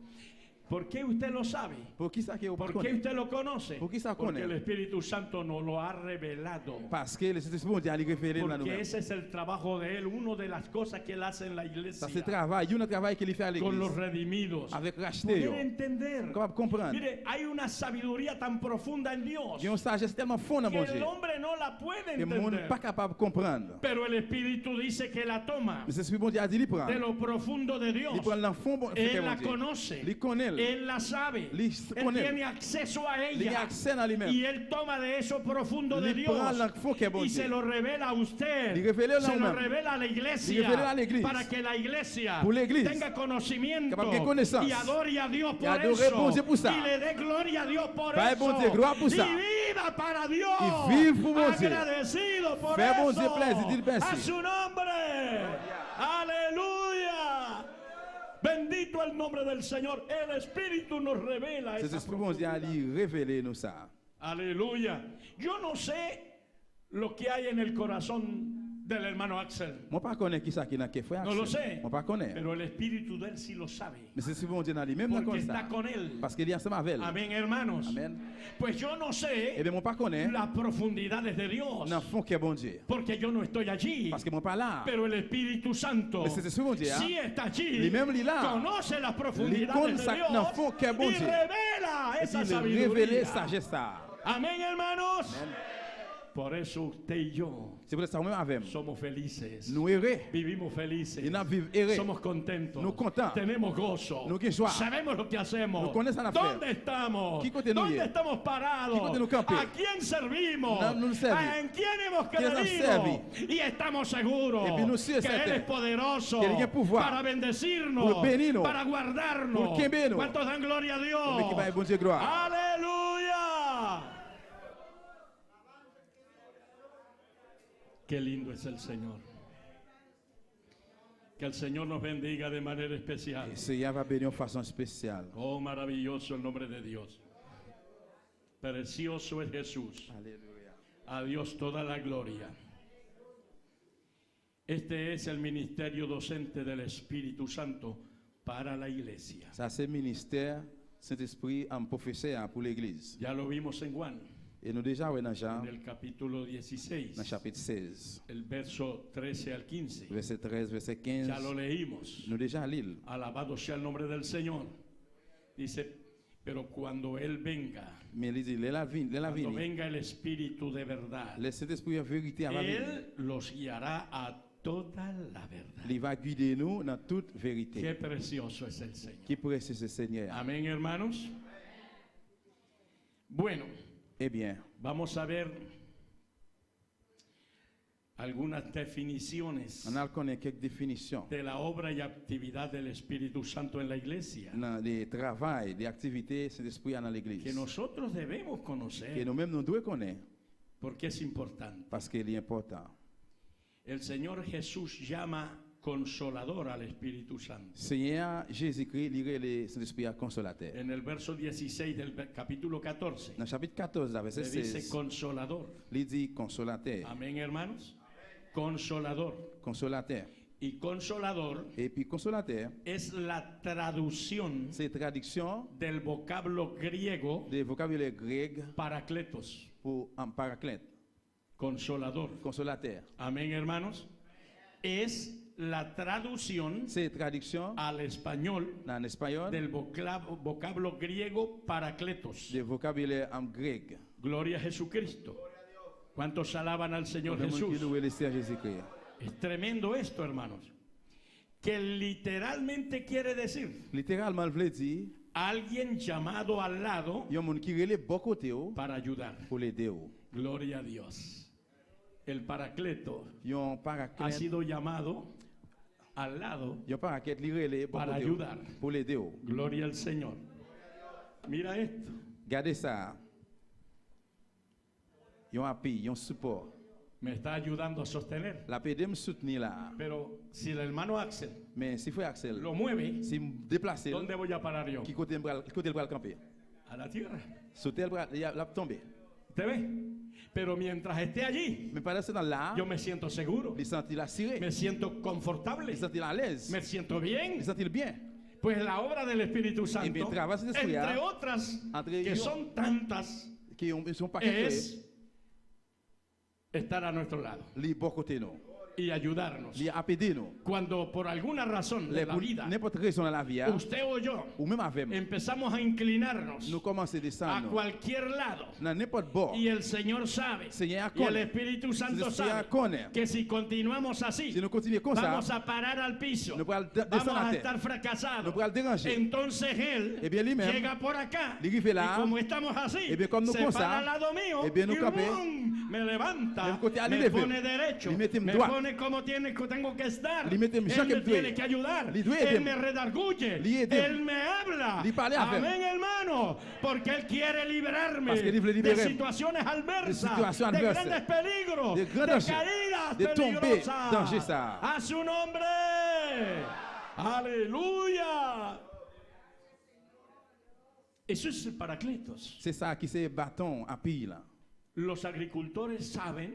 ¿Por qué usted lo sabe? Pour qui ça que vous ¿Por qué connaissez? usted lo conoce? ¿Por qué se Porque conoce? el Espíritu Santo nos lo ha revelado. Parce que l'esprit bon Dieu a révélé dans Porque nous-mêmes. ese es el trabajo de Él, una de las cosas que Él hace en la Ça iglesia, c'est travail, il y a un travail qu'il fait à con los l'église redimidos. avec racheter. Poder entender. Capable de comprendre. Mire, hay una sabiduría tan profunda en Dios Il y a une sagesse tellement fonde dans que bon el Dieu hombre no la puede que le monde n'est entender. pas capable de comprendre. Pero el Espíritu dice que la toma Mais c'est ce que bon Dieu a dit, il prend. de lo profundo de Dios. Il prend l'enfant bon Él bon la Dieu. conoce, Il connaît. Él la sabe, Il Él connaît. tiene acceso a Il a ella accès à lui-même. y Él toma de eso profundo de Il Dios prend l'enfant qui est bon y se Dieu. lo revela a usted, Il révèle se lo lui-même. revela a la Il iglesia révèle à l'église. para que la iglesia Pour l'église. tenga conocimiento Capable de connaissance. y adore a Dios Y por adore eso bon Dieu pour ça. y le dé gloria a Dios por Paye eso bon Dieu gloire pour ça. y vida para Dios, Y vive pour bon Dieu. agradecido por Fais bon eso Dieu plaisir, dis merci. a su nombre. Aleluya. Bendito el nombre del Señor. El Espíritu nos revela Cet esa esprit bon Dieu a révélé nous ça. Aleluya. Yo no sé lo que hay en el corazón del hermano Axel. Moi pas connais qui ça qui n'a que frère. No lo sé. Moi pas connais. Pero el Espíritu de él sí lo sabe. Mais c'est ce bon Dieu dans lui-même dans Porque comme está ça. con él. Parce qu'il est ensemble avec elle. Amén, hermanos. Amen. Pues yo no Eh sé bien, moi pas connais las profundidades de Dios. dans fond qui est bon Dieu. Porque yo no estoy allí. Parce que moi pas là. Pero el Espíritu Santo Mais c'est ce bon Dieu. sí está allí. Lui-même, il est là. Conoce las Il profundidades connaît de ça Dios dans fond qui est bon y Dieu. revela Et esa il sabiduría. révélé sagesse ça. Amén, hermanos. Por eso usted y yo C'est pour ça que nous avec somos felices. nous errer. Vivimos felices. Et nous vivons errer. Somos contentos. Nous contents. Tenemos gozo. Nous qui joie. Sabemos lo que hacemos. Nous connaissons la faire. ¿Dónde estamos? Qui côté nous ¿Dónde y est? estamos parados? Qui côté nous camper? ¿A quién servimos? Nous servons. ¿En quién hemos Qui nous creído? servi? Y estamos seguros Et puis nous sommes que Él certains es poderoso que Él tiene pouvoir para bendecirnos, pour bénir-nous, para guardarnos. pour quember-nous. ¿Cuántos dan gloria a Dios? Mais qui va bon Dieu gloire. Aleluya. Qué lindo es el Señor. Que el Señor nos bendiga de manera especial. Et Seigneur va bénir de façon spéciale. Oh, maravilloso el nombre de Dios. Precioso es Jesús. Alléluia. A Dios toda la gloria. Este es el ministerio docente del Espíritu Santo para la iglesia. Ça c'est ministère Saint-Esprit en professeur pour l'église. Ya lo vimos en Juan, Et nous déjà ouais dans Jean en el capítulo 16, dans chapitre 16, el verso 13 al 15. verset 13, verset 15. Ya lo leímos. Nous déjà lire. Alabado sea el nombre del Señor. Dice, pero cuando Él venga, Mais il dit la vie, cuando venga el Espíritu de verdad, le Saint-Esprit en vérité va venir. Él los guiará a toda la verdad. Il va guider nous dans toute Qué vérité. precioso es el Señor. Qui précieux ce Seigneur. Amén, hermanos. Bueno, Eh bien, vamos a ver algunas definiciones on a connaît quelques définitions de la obra y actividad del Espíritu Santo en la iglesia dans les travails, les activités Saint-Esprit dans que l'église. nosotros debemos Que conocer nous-mêmes nous devons connaître porque es importante. parce qu'il est important. El Señor Jesús llama consolador al Espíritu Santo. Seigneur Jésus-Christ, lire le Saint-Esprit consolateur. En el verso 16 del capítulo 14, Dans le chapitre 14, verset le dice 16, consolador. il dit consolateur. Amén, hermanos. Consolador. Consolateur. Y consolador Et puis consolateur, es la traducción c'est traduction del vocablo griego des vocabulaire grec paracletos, pour un paraclète, consolador. consolateur. Amén, hermanos. Es la traducción C'est traduction al español en espagnol del vocablo griego paracletos. des vocabulaire en grec. Gloria a Jesucristo. ¿Cuántos alaban al Señor Le monde qui Jesús? loue le Seigneur Jésus-Christ. Es tremendo esto, hermanos. Que literalmente quiere decir Littéralement, je veux dire, alguien llamado al lado il y a un monde qui relève bon côté para ayudar. pour l'aider. Gloria a Dios. El paracleto Il y a un ha paraclète, sido llamado al lado. il y a un paraclète qui relève bon Para côté ayudar. pour l'aider. Gloria al Señor. Mira esto. Regardez ça. Il y a un appui, il y a un support. Me está ayudando a sostener. La PD me soutenir là. Pero si el hermano Axel Mais si frère Axel, lo mueve, si me déplacer, ¿dónde voy a parar yo? qui côté le bras camper? A la tierra. Sauter le bras, il a tombé. ¿Te ve? Pero mientras esté allí, Mais pendant ce temps-là, yo me siento seguro, il sentit la cirée, me siento confortable, il sentit à l'aise, me siento bien. il sentit bien. Pues la obra del Espíritu Y mi Santo, trabajo es estudiar, entre otras, entre que ellos, son tantas, Qui sont pas créés, es estar a nuestro lado li bon côté nous, y ayudarnos. li apaider nous. Cuando por alguna razón de Les la pour vida, n'importe raison dans la vie, usted o yo, ou même avec nous, empezamos a inclinarnos nous commençons à a descendre cualquier lado, dans n'importe bord. y el Señor sabe, Seigneur y el connaît, Espíritu Santo le sabe, Seigneur connaît. que si continuamos así, Si nous continuons comme ça, vamos a parar al piso, nous pourrons vamos descendre a à estar terre, fracasados. nous pourrons déranger. Entonces él Eh bien, lui-même, llega por acá, il arrive là, y como estamos así, eh bien, comme nous se comme para ça, al lado mío, eh bien, nous y camper, ¡bum! Me levanta, del côté à me lui pone lever, derecho, lui mette me droit, pone como tengo que estar, lui mette él chaque me doigt, tiene que ayudar, lui doit él aider, me redarguye, lui aider, él me habla, lui parler avec. amén hermano, porque él quiere librarme Parce qu'il veut de libérer situaciones adversas, situations de adverses, grandes peligros, de de grands dangers, caídas de tomber, peligrosas, danger ça. a su nombre, aleluya. Eso es el Paracletos. C'est ça qui c'est bâton, appui là. Los agricultores saben,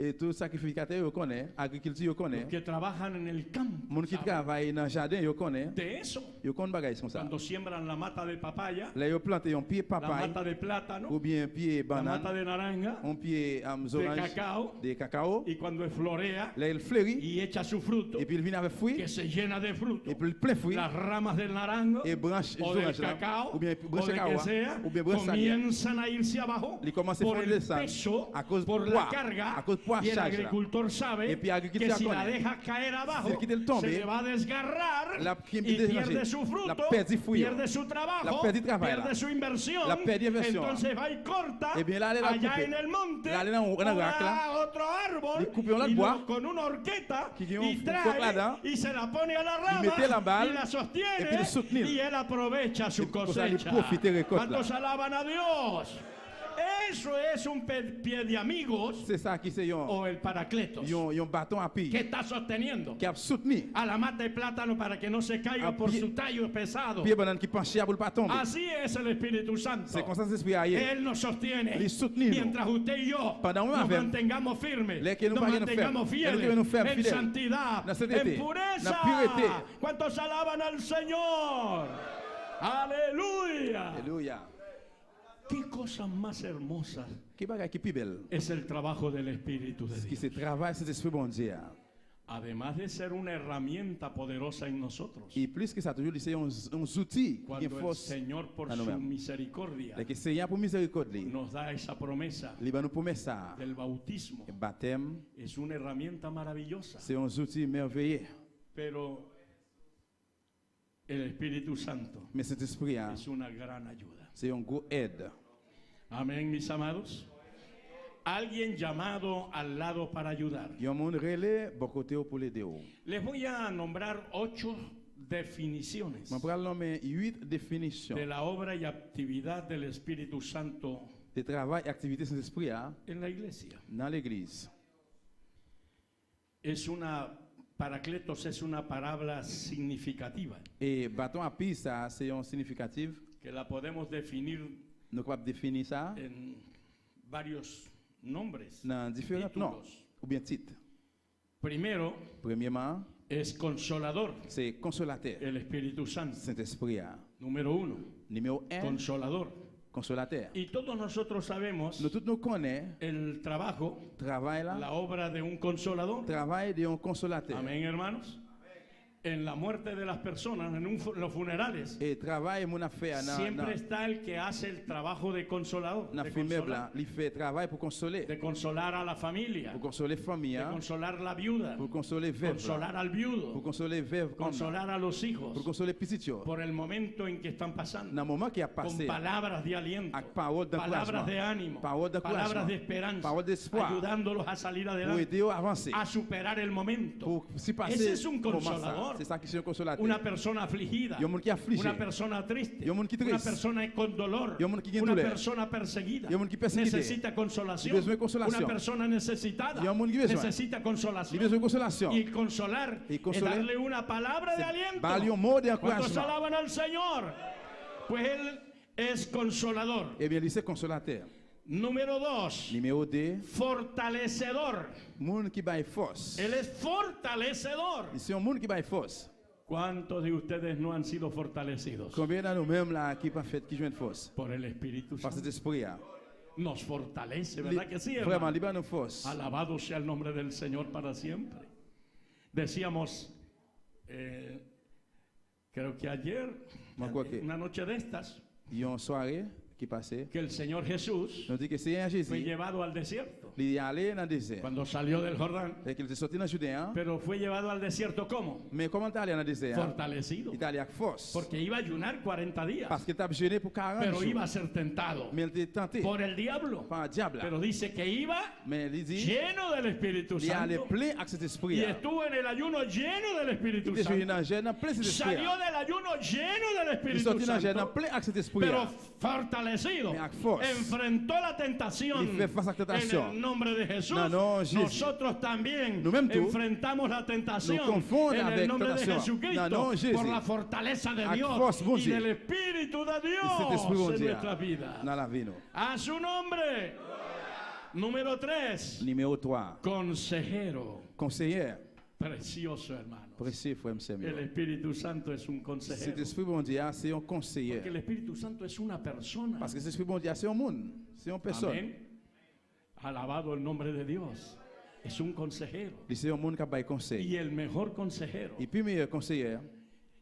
Et tout sacrificateur, yo connaît, agriculture, yo connaît, que trabajan en el campo, moun qui saben travaille dans le jardin, yo connaît, de eso. yo connaît bagay comme ça. Cuando siembran la mata de papaya, Là, yo plante un pied la papaye, mata de plátano, ou bien pied la mata banane, de naranja, un pied de orange, cacao, de cacao. y cuando florea Là, il fleurit, y echa su fruto, et puis il vient avec fruits, que se llena de fruto, et puis il plein fruits, las ramas del naranjo et branche o del orange là, cacao ou bien o branche de que cacao, sea, ou bien branche salée. comienzan a irse abajo Il commence à por faire el descendre peso, à cause por du la poids, carga, à cause du poids y el charge là. agricultor sabe Et puis agriculteur que si la connaît. deja caer abajo, Si le quitte tomber, se le va a desgarrar la qui y déranger, pierde su fruto, la perd du fruit, pierde su trabajo, la perd du travail, pierde là. su inversión, La perd d'inversion. entonces va y corta Eh bien, là, elle est là allá coupée. en el monte Là, elle est dans un rack, là. otro árbol Le coupe, on la y boit. luego con una horqueta Qui y un coque trae là-dedans. y se la pone a la rama mete la balle, y la et sostiene puis le soutenir. y él aprovecha su Et pour ça, il cosecha. profite de récolte, là. ¿Cuántos alaban a Dios? Eso es un pie de amigos C'est ça qui c'est o el paracletos un bâton appui, que está sosteniendo qui a soutenu, a la mata de plátano para que no se caiga A por pie- su tallo pesado. pied banane qui penche pour pas tomber. Así es el Espíritu Santo. C'est comme ça que l'esprit ailleurs. Él nos sostiene Les soutenir, mientras usted y yo Pendant un nos avec- mantengamos firmes, Les que nous nos vayons mantengamos fermes. Les que fieles nous fermes en fidèles. santidad, La sainteté. en pureza. La pureté. ¿Cuántos alaban al Señor? Aleluya. Alléluia. Qué cosa más hermosa Qui bagay qui plus belle, es el trabajo del Espíritu de qui Dios. se travaille cet esprit bon Dieu. Además de ser una herramienta poderosa en nosotros, Et plus que ça toujours c'est un outil qui cuando el force. Señor por Ah, no, su ma'am. misericordia Le Seigneur pour miséricorde li. nos da esa promesa Li ba nous promet ça. del bautismo, Le baptême, es una herramienta maravillosa, c'est un outil merveilleux. pero el Espíritu Santo Mais cet esprit es una gran ayuda. c'est un gros aide. Amén, mis amados. Alguien llamado al lado para ayudar. Il y a un monde relais bon côté pour l'aider. Les voy a nombrar 8 definiciones Je vais nommer 8 définitions de la obra y actividad del Espíritu Santo de travail et activité de cet esprit en la iglesia. dans l'église. Paracletos es una palabra significativa Et bâton appui ça c'est un significatif. que la podemos definir Nous capable définir ça en varios nombres, dans différents noms títulos. ou bien titres. Primero, Premièrement, es consolador, c'est consolateur. el Espíritu Santo. Saint-Esprit. Número 1, Numéro 1, consolador. consolateur. Y todos nosotros sabemos Nous tous nous connaissons el trabajo, travail là, la obra de un consolador. travail de un consolateur. Amén, hermanos. En la muerte de las personas, en los funerales, Et travail mon affaire siempre está el que hace el trabajo de consolador, na de fumée consolar, blanc, il fait travail pour consoler, de consolar a la familia, pour consoler famille, de consolar la viuda, pour consoler veuve, consolar al pour viudo, consoler veuve, consolar a los pour hijos consoler petit yo. por el momento en que están pasando, Dans le moment qui a con passé, palabras de aliento, avec parole palabras de d'encouragement, ánimo, parole palabras de d'encouragement, esperanza, parole d'espoir, ayudándolos a salir pour adelante, aider à avancer, a superar el momento. pour si Ese passer es un moment ça. consolador. C'est ça qui est un consolateur. Una persona afligida, Il y a un monde qui est affligé. una persona triste, Il y a un monde qui est una triste. persona con dolor, Il y a un monde qui est en una douleur. persona perseguida, Il y a un monde qui est persécuté. necesita consolación, Il a besoin de consolation. una persona necesitada Il y a un monde qui a besoin. necesita Il a consolación. besoin de consolation. Y consolar Y es consolar, darle una palabra de c'est aliento. darle un mot ¿Cuántos d'encouragement. alaban al Señor? Pues Él es consolador. Eh bien, il est consolateur. Número 2, Numéro 2, fortalecedor. monde qui baille force. Él es fortalecedor. C'est un monde qui baille force. ¿Cuántos de ustedes no han sido fortalecidos Combien d'entre nous-mêmes là qui pas fait qui joignent force por el Espíritu par Santo? cet esprit là. Nos fortalece, ¿verdad que sí, hermano? Vraiment, libère nos forces. Alabado sea el nombre del Señor para siempre. Decíamos, creo que ayer, Me acuerdo que- una noche de estas, Il y a une soirée qui passait. que el Señor Jesús Nous dit que Seigneur fue Jésus, llevado al desierto il est allé dans le désert. cuando salió del Jordán, Et qu'il était sorti dans le Judéen. pero fue llevado al desierto ¿cómo? Mais comment t'es allé dans le désert? Fortalecido, Il est allé avec force. porque iba a ayunar 40 días, Parce qu'il t'a jeûné pour 40 pero iba a jours. ser tentado Mais il était tenté por el diablo, par un diable. pero dice que iba Mais il dit, lleno del Espíritu il est allé Santo plein avec cet esprit y là. estuvo en el ayuno lleno del Espíritu Il était jeûné Santo. dans le jeûne plein cet esprit Salió là. del ayuno lleno del Il est Espíritu sorti dans le jeûne Santo, plein avec cet esprit pero là. fortalecido. Mais avec force. Enfrentó la tentación Il fait face à la tentation. en el nombre de Jesús. Non, non, Jésus. Nosotros también Nous-mêmes tout. enfrentamos la tentación Nous confondons en el avec nombre de tentation. Jesucristo Non, non, Jésus. por la fortaleza de Avec Dios force, bon y Dieu. del Espíritu de Et cet Dios esprit bon en Dieu nuestra vida. dans la vie nous. A su nombre. Número 3. Numéro 3, Consejero. conseiller. Precioso, hermano. Précieux frère El Samuel. Espíritu Santo es un Cet consejero. esprit bon Dieu, c'est un conseiller. Porque el Espíritu Santo es una persona. Parce que cet esprit bon Dieu, c'est un monde. C'est une personne. Amén. Alabado el nombre de Dios. Es un consejero. C'est un monde qui a bail conseil. Y el mejor consejero. Et puis meilleur conseiller,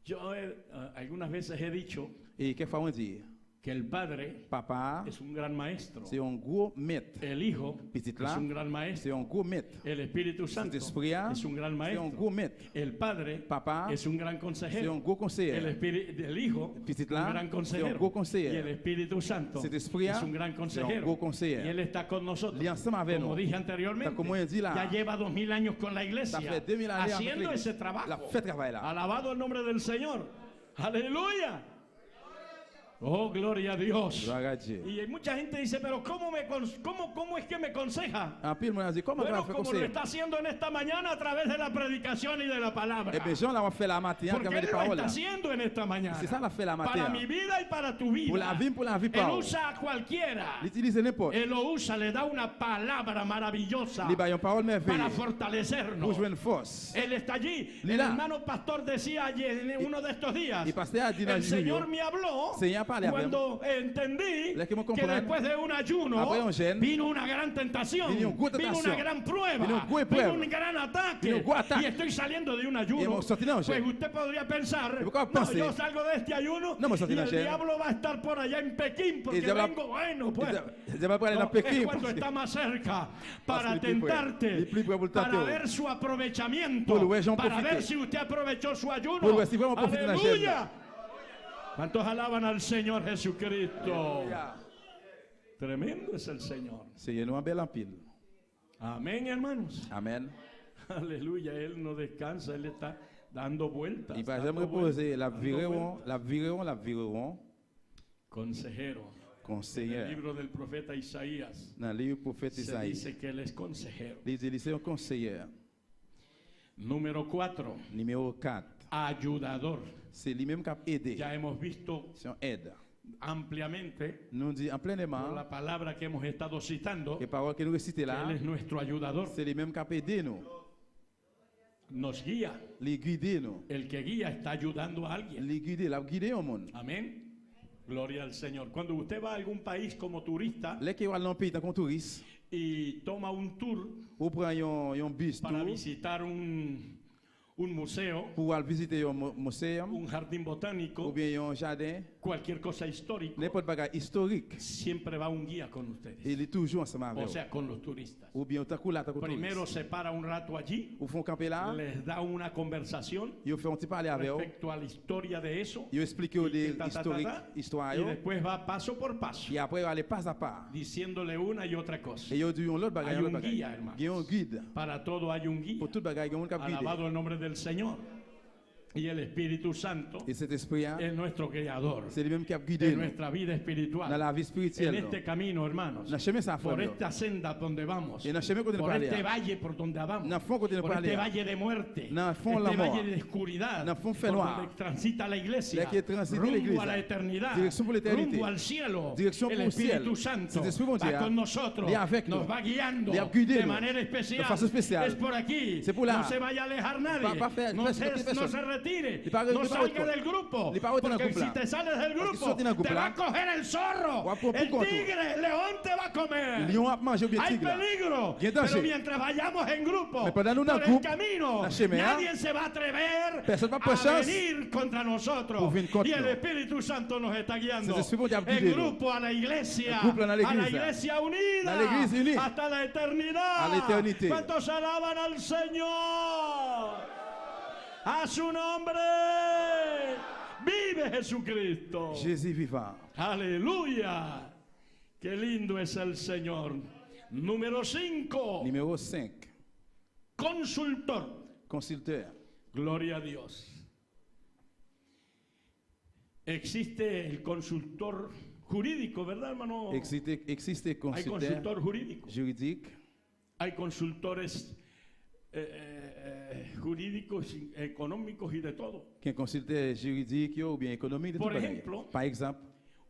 Yo algunas veces he dicho et quelquefois on dit, que el Padre papa, es un gran maestro. c'est un gros maître. El Hijo Petit es là, un gran c'est maestro. un gros maître. El Espíritu Cet Santo esprit là, es un gran c'est un maestro. gros maître. El Padre Papa, es un gran c'est un consejero. gros conseiller. El Hijo Petit un là, gran c'est un consejero. gros conseiller. Y el Espíritu Santo Cet esprit es là, un gran c'est un consejero. gros conseiller. Y Él está con nosotros. Il est ensemble avec Como nous. dije anteriormente, Como él dit là, ya lleva 2000 años con la iglesia Ça fait 2000 années avec haciendo l'Église. ese trabajo. La fait travail là. Alabado el nombre del Señor. Aleluya. Oh, gloria a Dios. Gloire à Dieu. Y mucha gente dice, pero ¿cómo es que me aconseja? En pile, on a dit, comment on va Bueno, faire como lo conseiller? está haciendo en esta mañana a través de la predicación y de la palabra. Eh bien, Jean l'a fait la matinée Porque avec Él les lo paroles. está haciendo en esta mañana. C'est ça la fait la Para matinée. mi vida y para tu vida. Pour la vie Él par usa a cualquiera. Il utilise n'importe. Él lo usa, le da una palabra maravillosa Il y a une parole para merveilleuse fortalecernos. pour jouer une force. Él está allí. Ni El la. hermano pastor decía ayer en uno de estos días. Y pastor a dit dans El le Señor jour, me habló Señor parlait avec cuando entendí Là que me que comprendre. después de un ayuno Après un jeûne, vino una gran tentación, vino une grosse vino una tentation, gran prueba, vino une grosse vino preuve, un gran ataque, vino un gros attaque. y estoy saliendo de un Et ayuno. mon sorti d'un Pues jeûne. usted podría pensar, Et pourquoi no, penser? yo salgo de este ayuno No me sorti y d'un el jeûne. diablo va a estar por allá en Pekín porque Et diable- vengo bueno, pues. Je vais pas aller No, dans Pékin. es cuando está más cerca para Parce que le plus près- tentarte, le plus près pour le para tenter. ver su aprovechamiento, Pour le voir, j'en para profiter. ver si usted aprovechó su ayuno. Pour le voir si vraiment profiter de la jeûne. Aleluya. ¿Cuántos alaban al Señor Jesucristo? Tremendo es el Señor. Seigneur, nous en belle en pile. Amén, hermanos. Amen. Aleluya. Él no descansa, Él está dando vueltas. Il va dando jamais reposer. vueltas, La dando vireront, vueltas. la vireront, la vireront. Consejero. En el Conseiller. libro del profeta Isaías Dans le livre du prophète se Isaïe, dice que Él es consejero. il dit, c'est un conseiller. Número 4. Numéro 4. Ayudador. C'est lui-même qui a aidé. Ya hemos visto C'est un aide. ampliamente Nous dit en por pleinement, la palabra que hemos estado citando les paroles que nous récitons que là, Él es nuestro ayudador. c'est lui-même qui a aidé nous. nos guía. li guide nous. El que guía está ayudando a alguien. Li guide, la guide au monde. Amén. Gloria al Señor. Cuando usted va a algún país como turista Les qui va dans un pays tant qu'on touriste, y toma un tour ou prend un bus para tour visitar un museo, pour aller visiter un musée un jardín ou botánico, bien un jardin, cualquier cosa histórica, n'importe bagage historique. siempre va un guía con ustedes. Il est toujours ensemble avec O vous. sea, con los turistas. Ou bien tant qu'on là, tant qu'on Primero touriste. se para un rato allí, Ou font camper là, les da una conversación ils font un petit parler avec vous. respecto a la historia de eso Ils expliquent y des ta, ta, ta, historiques, ta, histoire. y después va paso por paso Et après, ils aller pas à pas. diciéndole una y otra cosa. Et ils disent l'autre bagage, Hay l'autre un bagage. guía, hermanos. Il y a un guide. Para todo hay un guía. Pour tout bagage, il y a un cap guide. Alabado el nombre del Señor. Y el Espíritu Santo Et cet esprit, es nuestro creador c'est lui-même qui a de guidé nous nuestra vida dans espiritual. la vie En spirituelle. este camino, hermanos, Dans le chemin sans por fond. esta senda donde vamos, Et dans le chemin qu'on por parle. este valle por donde vamos, Dans le fond qu'on por parle. este valle de muerte, Dans le fond, este la mort. valle de oscuridad, Dans le fond, fait por noir. donde transita la iglesia, Là qui transite rumbo l'Église. a la eternidad, Direction pour l'éternité. rumbo al cielo. Direction El pour le ciel. Espíritu Santo Cet esprit bon Dieu, va con nosotros, il est avec nos nous. va guiando Il a guidé de nous. manera especial. De façon spéciale. Es por aquí, C'est pour là. no se vaya a alejar nadie, Pas faire- no, pas- se, pas- no se retire, Il parle- no il parle salga autre. del grupo, Il parle autre dans le porque groupe si là. te sales del Parce que grupo, sorti dans le groupe te va là. a coger el zorro, Va pour el contre. tigre, el león te va a comer. Lion a mangé ou bien Hay tigre. là. peligro, Il y a danger. pero mientras vayamos en grupo Mais pendant nous dans por le el groupe, camino, la chemin, nadie se va a atrever personne va a prendre chance venir contra nosotros. pour venir contre Y el nous. Espíritu Santo nos está guiando Cet esprit bon Dieu a en guidé nous. grupo a la iglesia, En grupo a la a la iglesia. iglesia unida, A la iglesia unida. hasta la eternidad. A la eternité. ¿Cuántos alaban al Señor? A su nombre. Vive Jesucristo. Jésus vivant. Aleluya. Qué lindo es el Señor. Número 5. Numéro 5. Consultor. Consulteur. Gloria a Dios. Existe el consultor jurídico, ¿verdad, hermano? Existe Hay consulteur consultor jurídico. juridique. Hay consultores jurídicos, económicos y de todo. Qui est consulteur juridique ou bien économique. de Por tout bagage. ejemplo, Par exemple,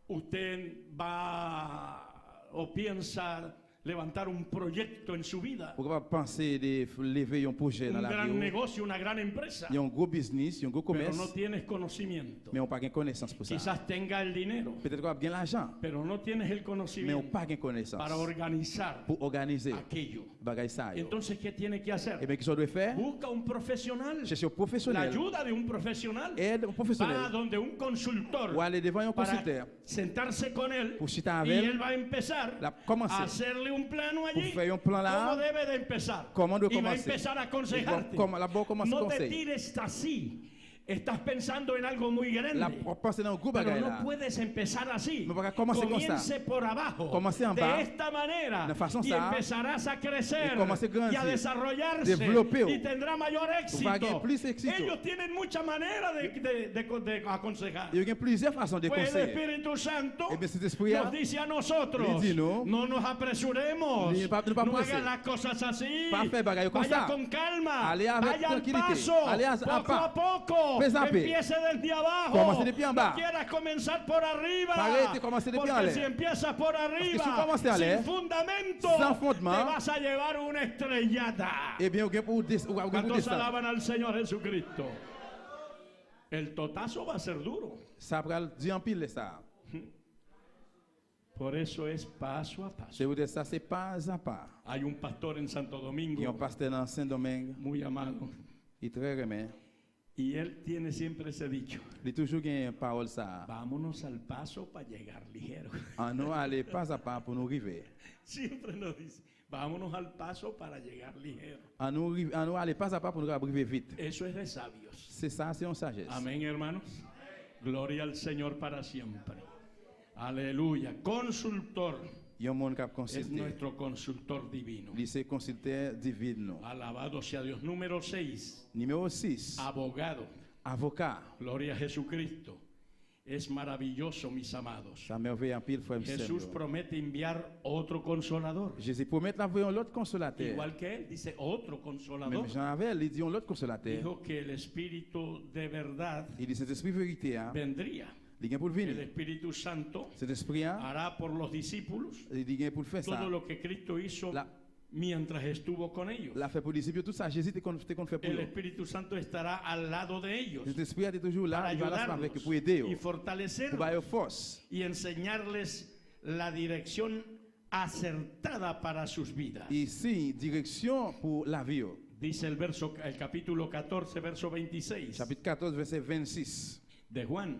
Usted va o piensa levantar un proyecto en su vida, pourquoi pas penser de lever un projet dans un la gran vie. negocio, una gran empresa, Il y a un gros business, il y a un gros pero commerce, no tienes conocimiento. mais on n'a pas de connaissance pour ça. Quizás tenga el dinero, Peut-être qu'on a bien l'argent, pero no tienes el mais on n'a conocimiento pas de connaissance para organizar pour organiser aquello. bagage ça. yo. Entonces, ¿qué tiene que Eh hacer? bien, qu'est-ce qu'on doit faire? Busca un profesional, Chercher un la professionnel. ayuda de un profesional. Aide un Va professionnel. donde un consultor Ou aller devant un para consulteur sentarse con él pour chiter y avec él va a empezar la commencer. a hacerle un plano Pour allí. faire un plan ¿Cómo là. debe de empezar? Comment doit Y va a commencer? empezar a aconsejarte. La bonne commence No te conseil. tires así. Estás pensando en algo muy grande. La penser dans un gros Pero bagage no là. puedes empezar así. Mais para commencer comme ça. Comience por abajo. Commencer en de bas. esta manera. De façon Y ça. empezarás a crecer. Y commencer a Y a grandir. desarrollarse. Développer. Y tendrá mayor éxito. gagner plus éxito. Ellos tienen mucha manera de aconsejar. Il y a plusieurs façons de Pues el conseiller. Espíritu Santo Eh bien, cet esprit nos dice a nosotros, lui dit, no nos apresuremos, Ne pas no presser. hagan las cosas así, Pas faire bagaille comme vaya ça. con calma, Allez avec vaya al tranquillité. paso, Allez à poco pas. a poco, Fais à peu. empiece desde abajo, Commencez depuis en bas. no quieras comenzar por arriba, Arrête, commencez depuis en porque l'air. si empiezas por arriba, si commencez à l'air, sin fundamento, sans fondement, te vas a llevar una estrellada. Eh bien, pour descendre. ¿Cuántos alaban al Señor Jesucristo? El totazo va a ser duro. Ça va dire en pile ça. Por eso es paso a paso. Je vous dis ça, c'est pas à pas. Hay un pastor en Santo Il y a un Domingo pasteur dans Saint-Domingue, muy amado il est très remet. y él tiene siempre ese dicho: Il a toujours une parole ça. vámonos al paso para llegar ligero. En nous aller pas à pas pour nous arriver. Siempre nos dice: vámonos al paso para llegar ligero. En nous aller pas à pas pour nous arriver vite. Eso es de sabios. C'est ça, c'est une sagesse. Amén, hermanos. Gloria al Señor para siempre. Aleluya. Consultor Il y a un monde qui a es consulté. nuestro consultor divino. Il s'est consulté divin. Alabado sea Dios. Número 6. Numéro 6. Abogado. Avocat. Gloria a Jesucristo. Es maravilloso, mis amados. Ça merveille en pile, frère. Jesús promete enviar otro consolador. Jésus promet d'envoyer un autre consolateur. Igual que él, dice otro consolador. Même Jean avait, il dit un autre consolateur. Dijo que el Espíritu de verdad Il dit cet esprit vérité, hein, vendría. il vient pour le El venir. Espíritu Santo Cet esprit, hein, hará por los discípulos il vient pour le faire ça. todo lo que Cristo hizo La- mientras estuvo con ellos. La fait pour les disciples, tout ça, Jésus te kon fait pour El eux. Espíritu Santo estará al lado de ellos Cet esprit est toujours là, para il va là avec eux, ayudarlos pour aider y eux, pour fortalecerlos donner force y enseñarles la dirección acertada para sus vidas. et ici direction pour la vie. Dice el capítulo 14, verso 26 Chapitre 14, verset 26. de Juan.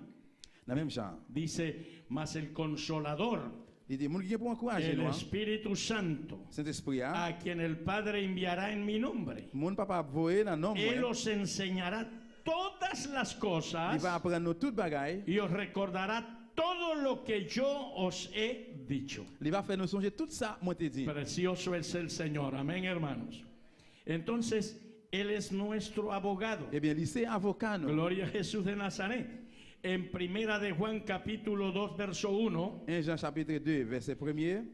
Dans le même genre. Dice, mas el Consolador, Il dit, mon qui pour encourager el nous, Espíritu Santo, Saint-Esprit, a quien el Padre enviará en mi nombre, mon papa voyer dans nom, Él os enseñará todas las il cosas va apprendre nous toute bagaille, y os recordará todo lo que yo os he dicho. il va faire nous songer tout ça, moi te dit. Precioso es el Señor, amén, hermanos. Entonces, Él es nuestro abogado. Eh bien, lycée avocat, nous. Gloria a Jesús de Nazaret. En primera de Juan capítulo 2 verso 1, 1 Jean chapitre 2, verset 1er,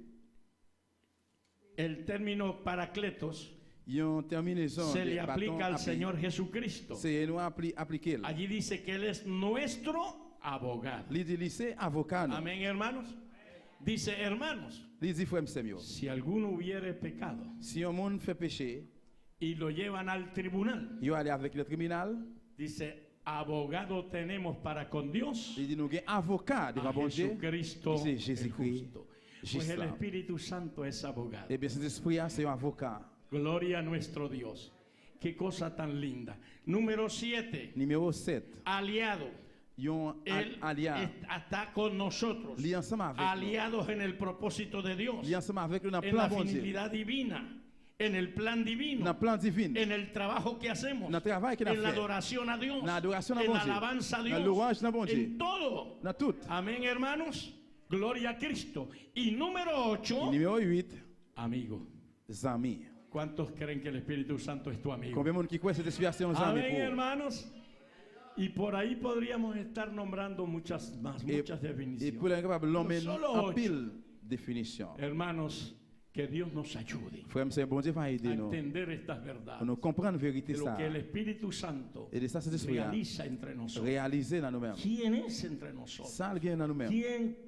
el término paracletos il y a une terminaison se le de bâton aplica al appli- Señor Jesucristo. C'est nous appliquer. Allí dice que Él es nuestro abogado. Il dit lycée avocat, nous. Amén, hermanos. Dice, hermanos, Il dit frère Samuel, si alguno hubiere pecado si un monde fait péché, y lo llevan al tribunal, il va aller avec le tribunal, dice, abogado tenemos para con Dios, il dit nous avons avocat devant a bon Dieu. Jesucristo Dice el Jésus-Christ. justo. Pues Juste el là. Espíritu Santo es abogado. Eh bien, cet esprit, c'est un avocat. Gloria a nuestro Dios. Qué cosa tan linda. Número 7. Numéro 7, Aliado. il y a un Él allié. está con nosotros. Il est ensemble avec nous. Aliados en el propósito de Dios. Il est ensemble avec nous dans le En plan la bon Dieu. finalidad divina. En el plan Dans divino. le plan divin. En el trabajo que hacemos. Dans le travail qu'il a En la fait. adoración a Dios. Dans l'adoration à En bon la Dieu. alabanza a Dans Dios. louange à bon Dieu. En todo. Dans tout. Amén, hermanos. Gloria a Cristo. Y número 8. Numéro 8, Amigo. amis. ¿Cuántos creen que el Espíritu Santo es tu amigo? Combien de monde qui croit cette inspiration aux amis Amén, pour hermanos. Y por ahí podríamos estar nombrando muchas más, muchas et definiciones. pour l'incapable l'homme Solo en 8. pile définition. Hermanos, que Dios nos ayude Frère, c'est bon Dieu va a aider nous. entender estas Pour verdades nous comprendre la vérité de lo ça. que el Espíritu Santo Et de ça, cet esprit realiza entre nosotros. réaliser dans nous-mêmes. ¿Quién es entre nosotros? Ça, il vient dans nous-mêmes.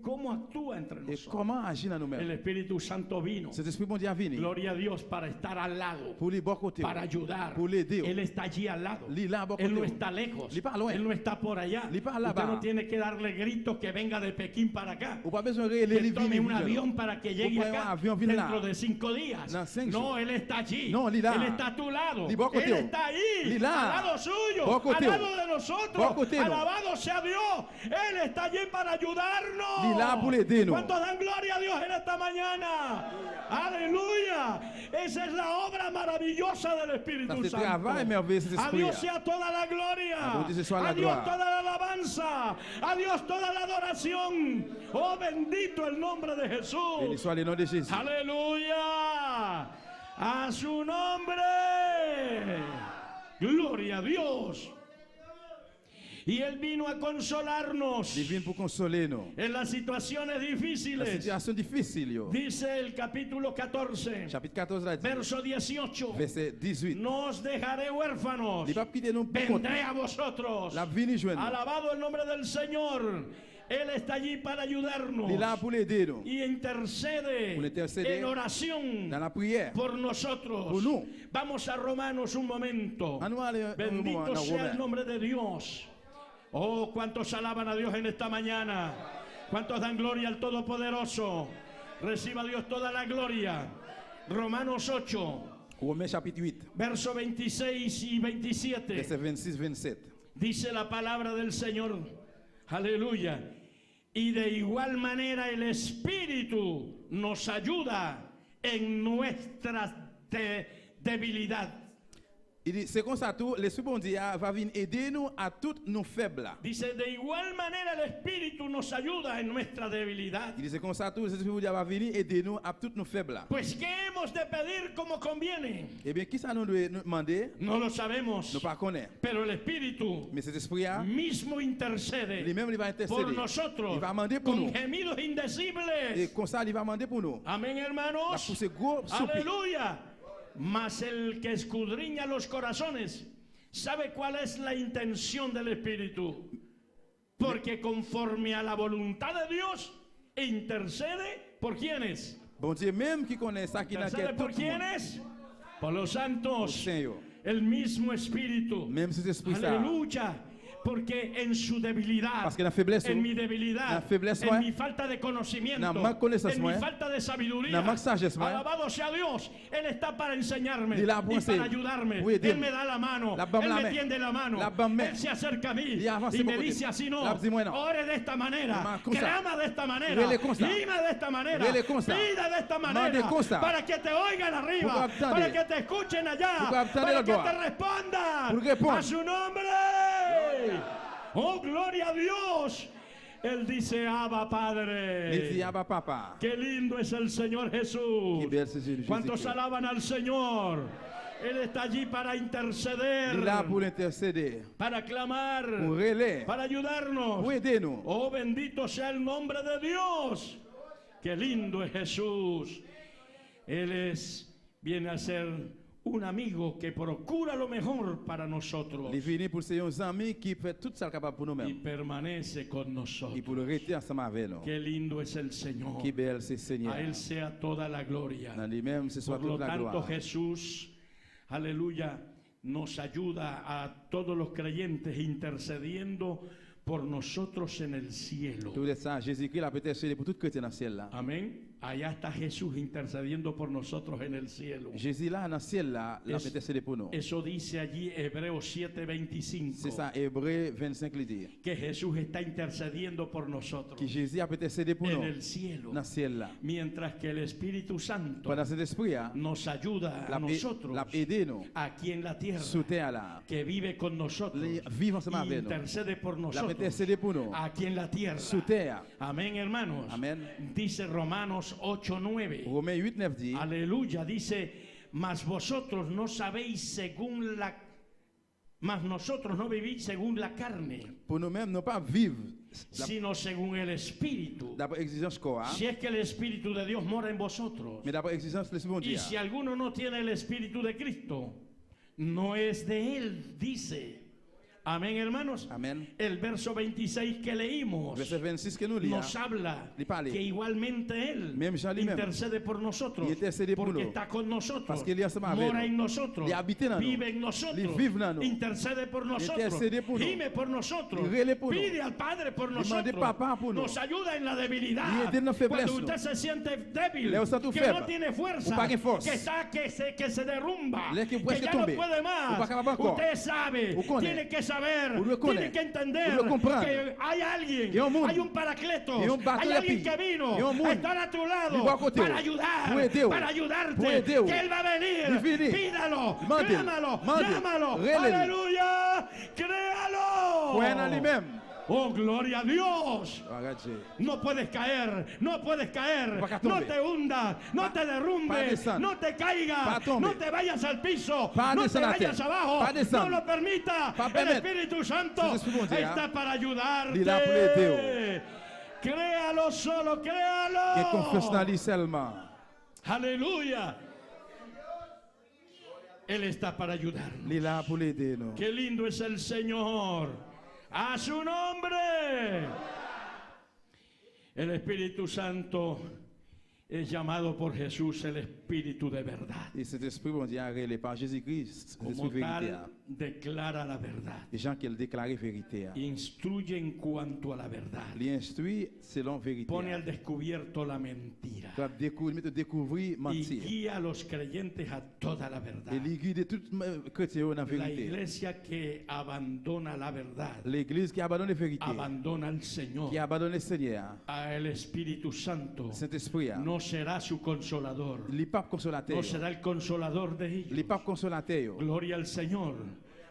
¿Cómo actúa entre Et nosotros? comment agir dans El nous-mêmes. Espíritu Santo vino, Cet esprit bon Dieu a venu gloria a Dios, para estar al lado, pour les bons côtés. para ayudar. Pour l'aider. Él está allí al lado. Li là, bon Él no côté. está lejos. Li pas loin. Él no está por allá. Li pas Usted là-bas. no tiene que darle gritos que venga de Pekín para acá. Ou pas besoin de Que les tome un avión para que llegue Pourquoi un acá avion viene dentro là? de 5 días. Dans 5 No, jours. Él está allí. No, li là. Él está a tu lado. Li bon côté. Él está ahí, Li là. al lado suyo, Bon côté. al lado de nosotros. Bon côté. Alabado sea Dios. Él está allí para ayudarnos. Li là pour l'aider, nous. ¿Cuántos dan gloria a Dios en esta mañana? Aleluya. Esa es la obra maravillosa del Espíritu C'est Santo. travail merveilleux cet A esprit. Dios sea toda la gloria. A Dios sea la A Dios gloria. toda la alabanza. A Dios toda la adoración. Oh, bendito el nombre de Jesús. Béni soit le nom de Jésus. Aleluya. A su nombre. Gloria a Dios. Y Él vino a consolarnos Il vient pour consoler nous. en las situaciones La difíciles. situation difficile, yo. Dice el capítulo 14, Chapitre 14, là, dit, verso 18. verset 18. No os dejaré huérfanos. Il va quitter nous pour compte. Vendré a vosotros. La vie joindre. Alabado el nombre del Señor. Él está allí para ayudarnos. Il est là pour l'aider nous. Y intercede Pour interceder en oración Dans la prière. por nosotros. Por nous. Vamos a Romanos un momento. Ah, nous allons un moment Bendito dans sea el Romains. nombre de Dios. Oh, cuántos alaban a Dios en esta mañana. Cuántos dan gloria al Todopoderoso. Reciba Dios toda la gloria. Romanos 8, Romains chapitre 8, verso 26 y 27. verset 26, 27. Dice la palabra del Señor. Aleluya. Y de igual manera el Espíritu nos ayuda en nuestra debilidad. Il dit, c'est comme ça tout, l'Esprit bon Dieu va venir aider nous à toutes nos faibles. Dice, de igual manera el Espíritu nos ayuda en nuestra debilidad. Il dit, c'est comme ça tout, l'Esprit bon Dieu va venir aider nous à toutes nos faibles. Pues, ¿qué hemos de pedir como conviene? Eh bien, qui ça nous doit nous demander? No lo sabemos. Nous pas connaître. Pero el Espíritu Mais cet esprit-là, mismo intercede lui-même, il va por intercéder. nosotros Il va demander pour con nous. gemidos Et indecibles. comme ça, il va demander pour nous. Amén, La hermanos. pousse gros soupir. Aleluya. Mas el que escudriña los corazones sabe cuál es la intención del Espíritu. Porque conforme a la voluntad de Dios intercede por quienes. Bon Dieu même qui connaît ça qui n'a ¿Intercede qu'à por tout le monde. quiénes? Por los Pour santos. Saint-Yo. El mismo Espíritu. Même cet esprit ça. Aleluya. Porque en su debilidad, Parce que la faiblesse, en mi debilidad, la faiblesse, en ouais. mi falta de conocimiento, Na ma connaissance, en mi ouais. falta de sabiduría, Na ma sagesse, ouais. alabado sea Dios, Él está para enseñarme Il a y pensé. para ayudarme. Oui, Él Dieu. me da la mano, La bam Él la me main. tiende la mano, La bam main. Él se acerca a mí Il avance y me beaucoup. dice así no, La dis-moi non. ore de esta manera, Ma comme ça. clama de esta manera, Rele comme ça. dime de esta manera, Rele comme ça. pida de esta Mande manera, comme ça. para que te oigan arriba, Pour que para attendez. que te escuchen allá, Pour que attendez para que là-bas. te respondan Pour répondre. a su nombre. Oh, gloria a Dios. Él dice, Abba, Il dit Padre. Abba Papa. Qué lindo es el Señor Jesús. Qui belle c'est Jésus. ¿Cuántos alaban al Señor? Él está allí para interceder, Il est là pour l'intercéder, para clamar, pour relayer, para ayudarnos. pour aider nous. Oh, bendito sea el nombre de Dios. Qué lindo es Jesús. Viene a ser un amigo que procura lo mejor para nosotros Il est venu pour ses amis qui fait tout ça capable pour y nous-mêmes. permanece con Et nosotros. pour le rester ensemble avec nous. Qué lindo es el Señor. Qui belle c'est Seigneur. A Él sea toda la gloria. Dans lui-même, ce soit Por lo toute la tanto, gloire. Jesús, aleluya, nos ayuda a todos los creyentes intercediendo por nosotros en el cielo. Tout ça, Jésus-Christ a peut-être cédé pour tout chrétien dans le ciel là. Amén. Allá está Jesús intercediendo por nosotros en el cielo. Jésus là dans le ciel là, il a peut-être cédé pour nous. Eso dice allí Hebreos C'est 7:25. ça, Hébreux 25 le dit. Que Jesús está intercediendo por nosotros Que Jésus a peut-être cédé pour en nous el cielo. dans le ciel là. Mientras que el Espíritu Santo Pendant cet esprit là, nos ayuda a nosotros l'a aidé nous aquí en la tierra, sous terre là. que vive con nosotros, Vive ensemble avec nous. intercede por L'a nosotros peut-être cédé pour nous aquí en la tierra. sous terre. Amén, hermanos. Amén. Dice Romanos 8:9. Romains 8 9 dit. Aleluya, dice, mas vosotros no sabéis según la... Mas nosotros no vivís según la carne, Pour nous-mêmes, nous pas vivre sino según el Espíritu. d'après exigence corps, Si es que el Espíritu de Dios mora en vosotros. mais d'après exigence de l'esprit de Y Dieu. si alguno no tiene el Espíritu de Cristo, no es de Él, dice. Amén, hermanos. Amen. El verso 26 que leímos Verset 26 que nous lisons. nos habla Il parle. que igualmente Él Même Jean lui-même. intercede por nosotros, Il intercede pour porque nous. está con nosotros, Parce qu'il est ensemble avec mora nous. en nosotros, Il habite en nous. vive en nosotros, Il vive en nous. intercede por nosotros, intercede pour nous. gime por nosotros, Il rele pour nous. pide al Padre por Demande nosotros, Papa pour nous. nos ayuda en la debilidad. Il aide en la faiblesse, Cuando usted nous. se siente débil, Le sent tout que faible. no tiene fuerza, Ou pas de force. que se derrumba, Le que que puede ya tomber. no puede Ou más, pas capable encore. usted sabe, Ou connaît. tiene que saber, Ou le connaît. tiene que entender Ou le comprendre. que hay alguien, Y un mundo. hay un paracletos, Y un hay battle alguien de que vino Y un mundo. a estar a tu Y lado va a côté. para ayudar, Pour aider. para ayudarte, Pour aider. que Él va a venir, Il viene. pídalo, Mande. clámalo, Mande. llámalo, Relele. aleluya, créalo. Croyez en lui-même. Oh, gloria a Dios. Regarde. No puedes caer, no puedes caer, Pas qu'à no tomber. te hundas, no te pas derrumbes, descendre. no te caigas, Pas tomber. no te vayas al piso, Pas no te descendre à vayas terre. abajo, Pas descendre. no lo permita. Pas El permettre. Espíritu Santo C'est l'Esprit de Dieu, está para ayudarte. Il est là pour l'aider. Créalo solo, Que créalo. confesse dans lui seulement. Aleluya. Él está para ayudarnos. Il est là pour l'aider nous. Qué lindo es el Señor. A su nombre. El Espíritu Santo es llamado por Jesús el Espíritu de verdad. Et cet esprit, bon Dieu, révélé par Jésus-Christ, Como l'esprit vérité. tal, declara la verdad. Les gens qui le déclarent vérité. Instruye en cuanto a la verdad. Il instruit selon vérité. Pone al descubierto la mentira. Tu vas découvrir Y mentir. guía a los creyentes a toda la verdad. Et il guide tout chrétien dans la La vérité. iglesia que abandona la verdad, L'église qui abandonne la vérité, abandona al Señor, qui abandonne le Seigneur, al Espíritu Santo. le Saint-Esprit, No será su consolador, il n'est pas consolateur. no será el consolador de Il n'est ellos. pas consolateur. Gloria al Señor,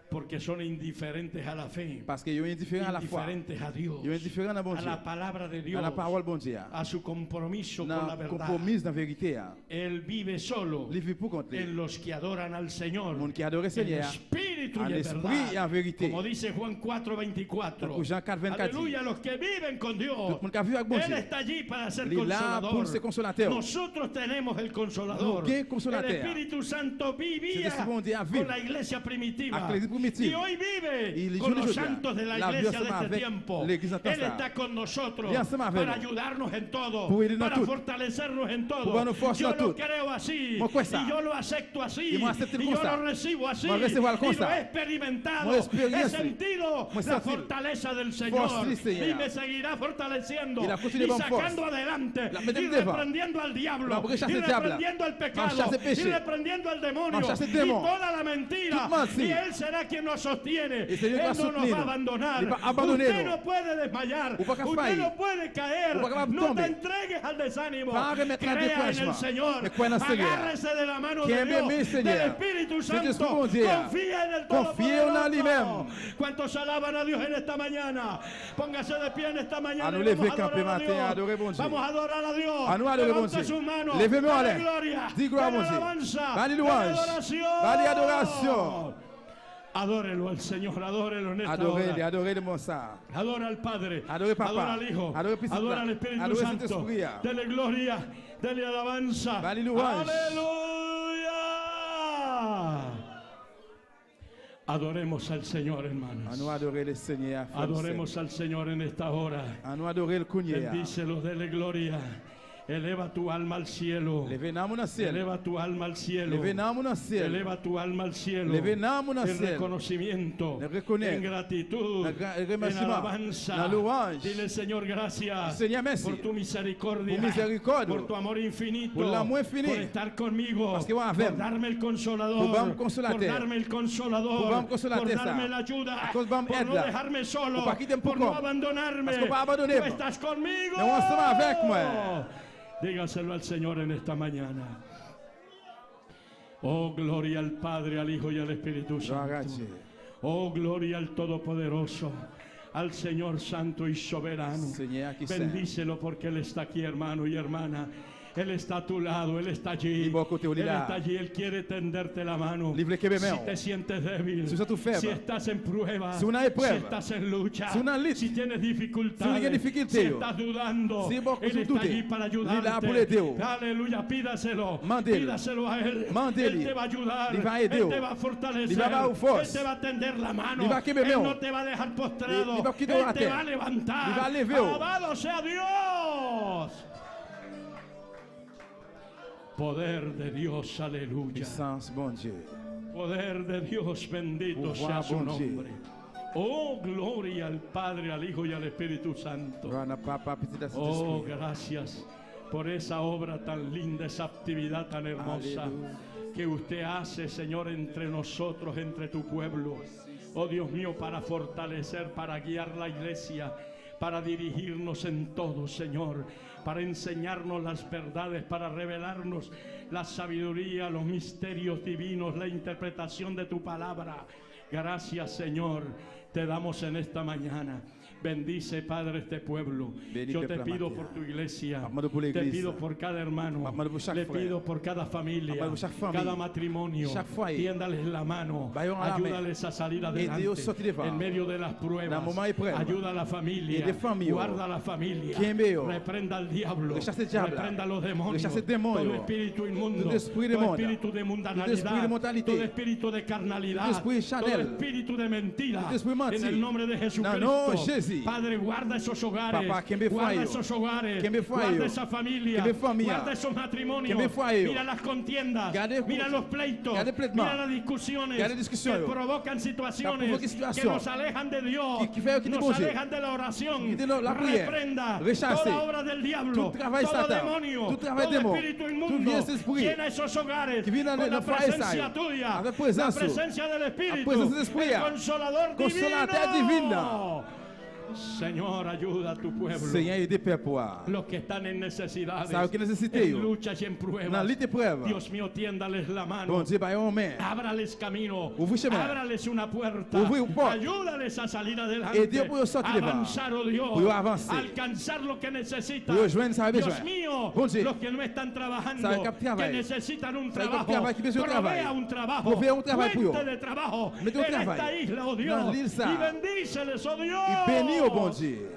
porque son indiferentes a la fe, Parce qu'ils sont indifférents à la foi. indiferentes a Dios, Ils sont indifférents à bon a Dieu. la palabra de À Dios, la parole bon Dieu. a su compromiso con la Dans le verdad. compromis dans la vérité. Él vive solo Il vit pour compter. en los que adoran al Señor, Le monde qui adore le en Seigneur, espíritu espíritu en y en esprit et en verdad. vérité. Como dice Juan 4:24. Donc, Jean 4:24 Aleluya, los que viven con Dios. Tout le monde qui a vu avec bon Él Dieu. está allí para ser Il est là pour consolador. ser consolateur. Nosotros tenemos el consolador. Nous, qui est consolateur? El Espíritu Santo vivía C'est bon Dieu à con vivre. la iglesia primitiva. Avec l'église primitive. Y hoy vive Il con joue los le santos de la La iglesia vie de este avec tiempo. l'église Él apostólica. está con nosotros Viens ensemble avec para nous. ayudarnos en todo, Pour aider dans para tout. fortalecernos en todo. Pour nous forcer Yo dans lo tout. creo así Moi, quoi ça? y yo lo acepto así Y moi, accepte y comme yo ça. lo recibo así Moi, recevoir comme y lo ça. he experimentado. Moi, expérience. He sentido Moi, la sentir. fortaleza del Señor Force du Seigneur. y me seguirá fortaleciendo Y la continue y con sacando force. adelante La y mettez devant. reprendiendo al diablo La pour y chasser le diable. reprendiendo al pecado chasser y péché. reprendiendo al demonio Va chasser y démon. toda la mentira Toute mentira. y Él será quien nos sostiene. Et c'est lui qui Él va no nos soutenir. va a abandonar. Il va abandonner Usted nous. no puede desmayar. Ou pas qu'à Usted faillir. no puede caer. Ou pas capable de No te tomber. entregues al desánimo. Pas remettre la Crea en el découragement. Señor. Mais crois en le Seigneur. Agárrese de la mano Qui de aime Dios, aimer le del Seigneur. Espíritu Saint-Esprit, Santo. mon Dieu. Confía en el Confiez en Todopoderoso. lui-même. ¿Cuántos alaban a Dios en esta mañana? Póngase de pie en esta mañana. À nous y lever vamos a camper adorar a matin, Dios. adorer bon Dieu. Vamos a adorar a Dios. À nous adorer bon Levante Dieu. sus manos. Levez-moi en Dale l'air. gloria. Dis gloire à Dale mon Dieu. alabanza. Dale Dale louange. adoración. Dale adoration. Adórelo al Señor, adórelo en esta Adorez-le, hora. adorez le mon ça. Adora al Padre, Adore Papa. adora al Hijo, Adore Espíritu adora al Santo. Espíritu Adore Santo. Saint-Esprit. Dele gloria, dele alabanza. Dale louange. Aleluya. Adoremos al Señor, À hermanos. nous adorer le Seigneur. frères et Adoremos sœurs. al Señor en esta hora. À nous adorer le Seigneur. Bendícelo, dele gloria. Eleva tu alma al cielo. Levez nous au ciel. Eleva tu alma al cielo. Levez nous au ciel. Eleva tu alma al cielo. Levez nous au En ciel. reconocimiento, Le reconnaître. en gratitud, El en remerciement. alabanza. La louange. Dile, Señor, gracias Seigneur, merci. por tu misericordia, Por misericordia. por tu amor infinito, Por l'amor infini. por estar conmigo, Parce que vous por avez. darme el consolador, Pour vous me consoler. por darme el consolador, Pour vous me consoler, por ça. darme la ayuda, À cause de vous por no m'aider. dejarme solo, Pour pas quitter un por poco. no abandonarme. Parce qu'on va abandonner. Tú estás conmigo. Nous sommes avec moi. Dígaselo al Señor en esta mañana. Oh, gloria al Padre, al Hijo y al Espíritu Gloire à Santo. Dieu. Oh, gloria al Todopoderoso, al Señor Santo y Soberano. Seigneur qui saint. Bendícelo porque Él está aquí, hermano y hermana. Él está a tu lado, Él está allí. Il va à côté, on est Él là. está allí, Él quiere tenderte la mano. Livre que me Si meo. te sientes débil, Si tú faible. si estás en prueba, Si una épreuve. si estás en lucha, Si una lutte. si tienes dificultades, Si una dificulté. si estás dudando, Si vos Él está doutez. allí para Il est là ayudarte. pour l'aider. Aleluya, pídaselo. Mandele. Pídaselo a Él. Mandele. Él te va a ayudar. Il va aider. Él te va a fortalecer. Il va dar force. Él te va a tender la mano. Il va que me Él meo. no te va a dejar postrado. Il va quitter Él la te terre. va a levantar. Il va lever. Alabado sea Dios. Poder de Dios, aleluya. Puissance, bon Dieu. Poder de Dios, bendito sea Pouvoir, su bon nombre. Oh, gloria al Padre, al Hijo y al Espíritu Santo. Gloire à Papa, petit à Oh, Saint-Esprit. gracias por esa obra tan linda, esa actividad tan hermosa Aleluya. que usted hace, Señor, entre nosotros, entre tu pueblo. Oh, Dios mío, para fortalecer, para guiar la iglesia, para dirigirnos en todo, Señor, para enseñarnos las verdades, para revelarnos la sabiduría, los misterios divinos, la interpretación de tu palabra. Gracias, Señor, te damos en esta mañana. Bendice, Padre, este pueblo. Bénis, Yo te peuple pido amateur. por tu iglesia. Amado por Te la iglesia. pido por cada hermano. Amado por chaque Le frère. pido por cada familia, Amado por chaque famille. cada matrimonio. Chaque foyer. Tiéndales la mano. Vayan a la main. Ayúdales a salir Aidez-os adelante sortir devant. en medio de las Dans le pruebas. moment épreuve. Ayuda a la familia. Aidez famille. Guarda a la familia. Quiembeo. Reprenda al diablo. Rechace el diable. Reprenda a los demonios. Rechace el demonio. Todo espíritu inmundo. Todo espíritu de Todo monda. espíritu de Todo mundanalidad. espíritu de mortalité. Todo espíritu de carnalidad. Todo espíritu Todo chanel. espíritu de mentira. Todo espíritu mentir. En el nombre de Jesucristo. No, Jésus. Padre, guarda esos hogares. Papá, quien me guarda fallo. esos hogares. Quien me fallo. Guarda esa familia. Quien me familia. Guarda esos matrimonios. Quien me fallo. Mira las contiendas. Garde- Mira los pleitos. Garde pleitement. Mira las discusiones. Garde discussion. Que provocan situaciones provoque que situation. nos alejan de Dios. Qui fait quitter Nos bon Dieu. alejan de la oración. Quitter la prière. Reprenda Rechace. toda obra del diablo. Tout travail Todo Satan. demonio. Tout travail todo démon. espíritu Tout inmundo. vieux esprit. Llena esos hogares Qui viennent dans con la le foyer, presencia ça. tuya. Avec La présence. presencia del Espíritu. La présence de l'Esprit. El consolador Consolateur divino. divino. Señor, ayuda a tu pueblo. Seigneur, aide peuple. Los que están en necesidades, Sabe o que necessitei, en yo? luchas y en Na pruebas. luta e prova. Dios mío, tiéndales la mano. Bom Dieu, vai homem. Ábrales camino, Ouvre chemin. ábrales una puerta, Ouvre une porte. ayúdales a salir adelante, Et Dieu pour yo sortir devant. avanzar, oh Dios, Pour yo avancer. alcanzar lo que necesitan. Pour yo joindre sa Dios besoin. mío, Bon Dieu. los que no están trabajando, Sabe que que travail. necesitan un Sabe que trabajo, travail, qui besoin de provea travail. un trabajo, Provea un travail pour fuente yo. de trabajo Mete un en esta travail. isla, oh Dans Dios, l'île ça. y bendíceles, oh Dios, E bénis au bon Dieu.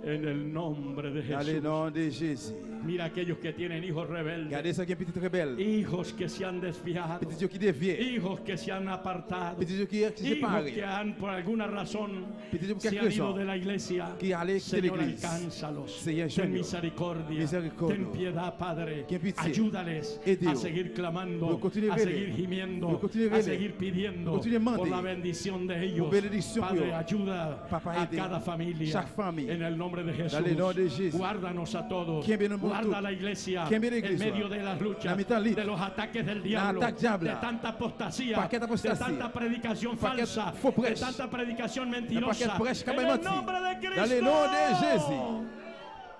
en el nombre de Dans le Jesús. nom de Jésus. Mira aquellos que tienen hijos rebeldes, Regardez ça qui est petit rebelle. hijos que se han desviado, Petit Dieu qui dévie. hijos que se han apartado, Petit Dieu qui se hijos que sépare. han por alguna razón Petit Dieu pour se quelque han ido raison. de la iglesia. Qui allait quitter Señor, l'église. alcánzalos. Seigneur, Ten Señor. misericordia. Misericordia. Ten piedad, Padre. Ten pitié. Ayúdales Aidez-os. a seguir clamando, Nous continuer a à seguir veiller. gimiendo, Nous continuer à a veiller. seguir pidiendo Nous continuer à demander. por la bendición de ellos. Pour bénédiction pour Padre, eux. ayuda Papa, a aidez. cada familia. Chaque famille. En el nombre de Jesús. Dans le nom de Jésus. Guárdanos a todos. Quien viene Guarda tout. la iglesia Quien viene en iglesia. medio de las luchas, La mitad lit. de los ataques del diablo, attaque diable. de tanta apostasía, Paquet de apostasía. tanta predicación Paquet falsa, faux de prêche. tanta predicación paquet mentirosa. prêche qui En m'a el menti. nombre de Cristo. Dans le nom de Jésus.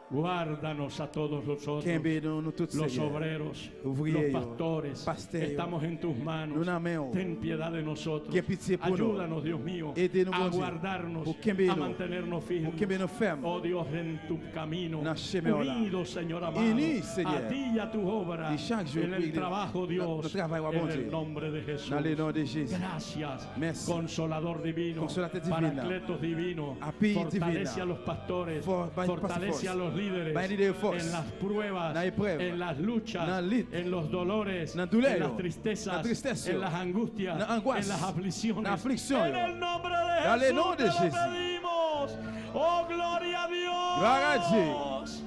Guárdanos a todos nosotros, Quem nous tous los Seigneur. obreros, Ouvriers, los pastores. pasteurs, Estamos en tus manos. nous na main, Ten piedad de nosotros. Quem pitié pour nous. Ayúdanos, Dios mío, Aidez-nous, a bon Dieu, guardarnos, pour quem a nous, mantenernos pour firmes. quem nous ferme. Oh Dios, en tu camino, Na chemin là. unidos, Señor amado, Unis, Seigneur. a ti y a tu obra, Et chaque jour, en el priez trabajo, Dios, notre travail, en bon el Dieu. nombre de Jesús. Dans le nom de Jésus. Gracias, Merci. Consolador divino, Consolateur divino. Paracletos divino, Appui fortalece divino. a los pastores, By fortalece force. a los líderes By leader force. en las pruebas, Na épreuve. en las luchas, Na lit. en los dolores, Na douleur. en las tristezas, Na tristeza. en las angustias, Na angoisse. en las aflicciones. Na aflicción. En el nombre de Dans le Jesús nom de te lo Jésus. pedimos. Oh, gloria a Dios. Gloire à Dieu.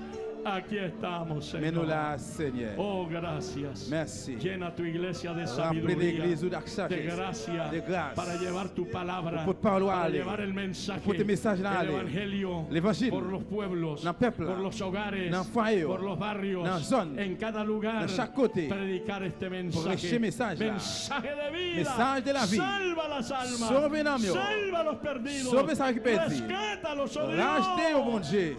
Aquí estamos, Mais nous Señor. là, Seigneur. Oh, gracias. Merci. Llena tu iglesia de Remplis sabiduría, l'église de sagesse, de gracia, de grâce, para llevar tu palabra, pour parler para aller, llevar el mensaje, pour tes messages là el aller, evangelio, l'évangile, por los pueblos, dans le peuple, por los hogares, dans le foyer, por los barrios, dans la zone, en cada lugar, dans chaque côté, predicar este mensaje, prêcher message là. mensaje de vida, Message de la vie. salva las almas, Sauve l'âme, salva los perdidos, sauve ceux qui perdus, rescátalos, oh rachetez au bon Dios, Dieu.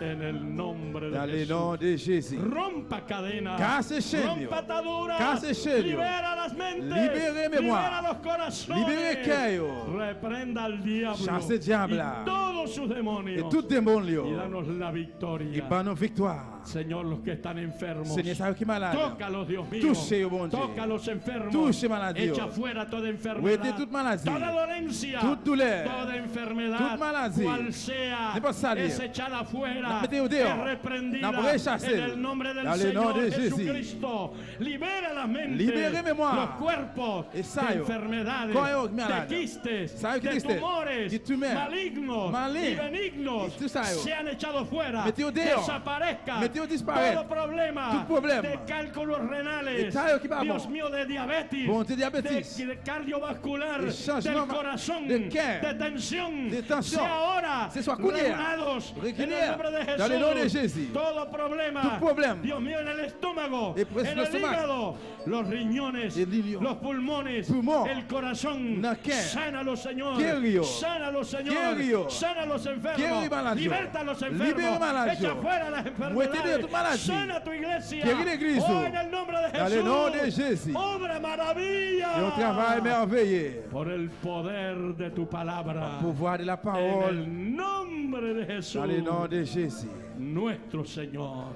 en el nombre Dans de le nom Jesús. de Jésus. Rompa cadenas, Casse chaînes, rompa ataduras, casse chaînes, libera las mentes, libérez mémoire, libera los corazones, libérez cœur, reprenda al diablo chasse le diable y todos sus et demonios tout démon y lion. danos la Et victoria. par nos victoires. Señor, los que están enfermos, Seigneur, ça qui est malade. tócalos, Dios mío, Touchez, oh bon Dieu. toca a los enfermos, Touche maladie, echa oh. fuera toda Ouete enfermedad, toute maladie, toda dolencia, toute douleur, toda enfermedad, toute maladie, cual sea, ne pas salir. es echada fuera, La mettez au dehors. es reprendida La rechacer. en el nombre del Dans le nom Señor de Jésus. Jesucristo. Libera la mente, Libérez mémoire. los cuerpos Et ça, de yo. enfermedades, Corps de malade. quistes, Ça, yo, de quistes, tumores, de tumeurs, malignos malignes, y benignos, et tout ça, yo. sean echados fuera, Mettez au dehors. desaparezca Mettez au disparaître. todo problema, Tout problème. de cálculos renales, Et ça, yo, qui va Dios bon. mío, de diabetes, Bon, de diabetes. de cardiovascular, De changement del corazón, de cœur, de tensión, de tension. sea ahora Se soit coulière. regulados en el Régulière. nombre de Jesús. Dans le nom de Jésus. Todo problema, Tout problème. Dios mío, en el estómago, Et pues, en le el estómago. hígado, los riñones, El hígado. los pulmones, Pulmón. el corazón, Na cœur. sánalos, Señor, Guério. sánalos, Señor, Guério. sana a los enfermos, Guéris maladie. liberta a los Libère enfermos, maladie. echa fuera las Muétete de tu enfermedades, maladie. sana tu iglesia, Guéris l'église. oh, en el nombre de Dans le nom de Jesús, Jésus. obra maravilla, Et on travaille merveilleux. por el poder de tu palabra, Pouvoir de la en parole. el nombre de Jesús, Dans le nom de Jésus. nuestro Señor.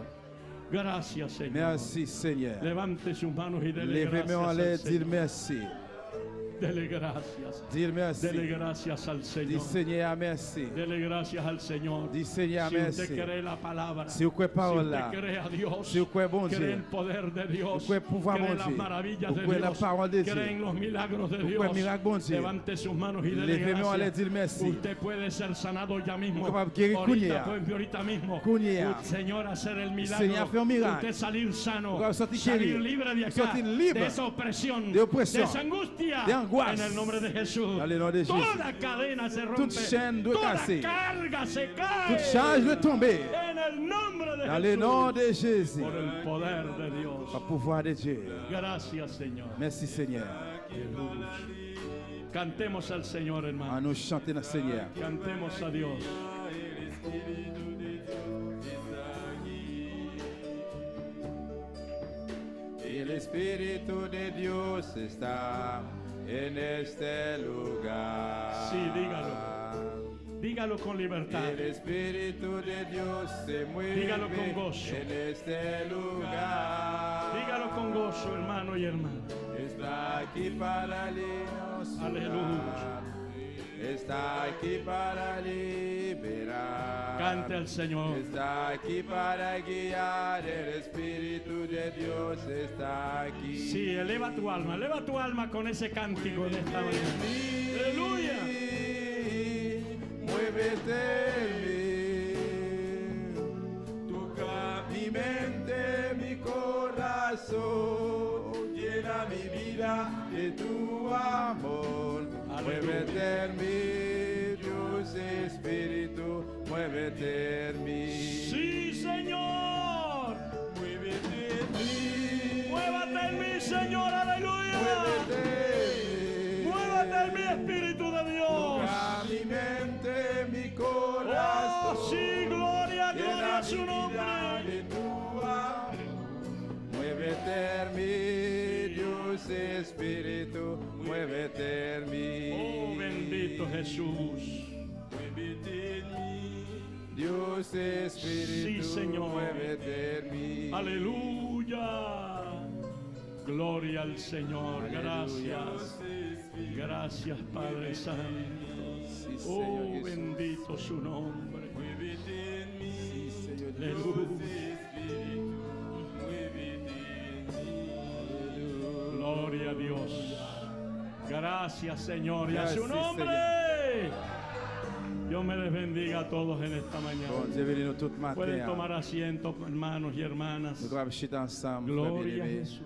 Gracias, Señor. Merci Seigneur. Levante sus manos y dele Levez-moi en gracias l'air, al dire Señor. merci. Dele gracias. Dire Dele merci. gracias al Dis Señor. Seigneur merci. Dele gracias al Señor. Dis Seigneur Si merci. usted cree la palabra, Si vous croyez si parole usted là, cree a Dios, si vous croyez bon cree Dieu, el poder de Dios, vous croyez pouvoir cree bon las Dieu, maravillas vous de croyez la Dios, parole de Dieu, cree en los milagros de vous Dios, croyez miracle bon Dieu, levante sus manos y dele levez-moi en l'air, gracias. dire merci. Usted puede ser sanado ya mismo. Vous pouvez guérir Ahorita, cuña. ahorita mismo. Cuña. Señor, hacer el milagro. Señor, hacer un milagro. Usted salir sano. Vous pouvez sortir Salir guéri. libre de acá. Sortir libre de esa opresión. de opresión, de esa angustia. de angoisse. En el nombre de Jesús. Dans le nom de Jésus. Toda cadena se rompe. Toute chaîne doit Toda casser. carga se cae. Toute charge doit tomber. En el nombre de Dans le Jesús. nom de Jésus. Por el poder de Dios. Par pouvoir de Dieu. Gracias, Señor. Merci Seigneur. Cantemos al Señor, À hermano. nous chanter notre Seigneur. Cantemos a Dios. Espíritu de Dios está aquí. El Espíritu de Dios está en este lugar. Sí, dígalo. Dígalo con libertad. El Espíritu de Dios se mueve Dígalo con gozo. en este lugar. Dígalo con gozo, hermano y hermana. Está aquí para liberar. Aleluya. Está aquí para liberar. Cante al Señor. Está aquí para guiar. El Espíritu de Dios está aquí. Sí, eleva tu alma con ese cántico de esta mañana. Aleluya. Muévete en mí, toca mi mente, mi corazón, llena mi vida de tu amor. Aleluya. Muévete en mí, Dios Espíritu, muévete en mí. Sí, Señor. Muévete en mí. Muévate en mí, Señor. Aleluya. Muévate en mí, Espíritu de Dios. Toca mi mente, mi corazón. Oh, sí, gloria, gloria a su nombre. Muévete en mí, Dios Espíritu, muévete en mí. Oh, bendito Jesús. Muévete en mí, Dios Espíritu, Sí, Señor. muévete en mí. Aleluya. Gloria al Señor. Gracias. Gracias, Padre Santo. Sí, Señor Oh, Jesús. bendito su nombre. Muévete en mí, sí, Señor Aleluya. Espíritu, muévete en mí. Gloria a Dios. Gracias, Señor. Y a su Gracias, nombre. Dios me les bendiga a todos en esta mañana. Bon Dieu bénit nous tout matin. Pueden tomar asiento, hermanos y hermanas. Nous doivons chiter ensemble. Gloria a frères bien-aimés. Jesús.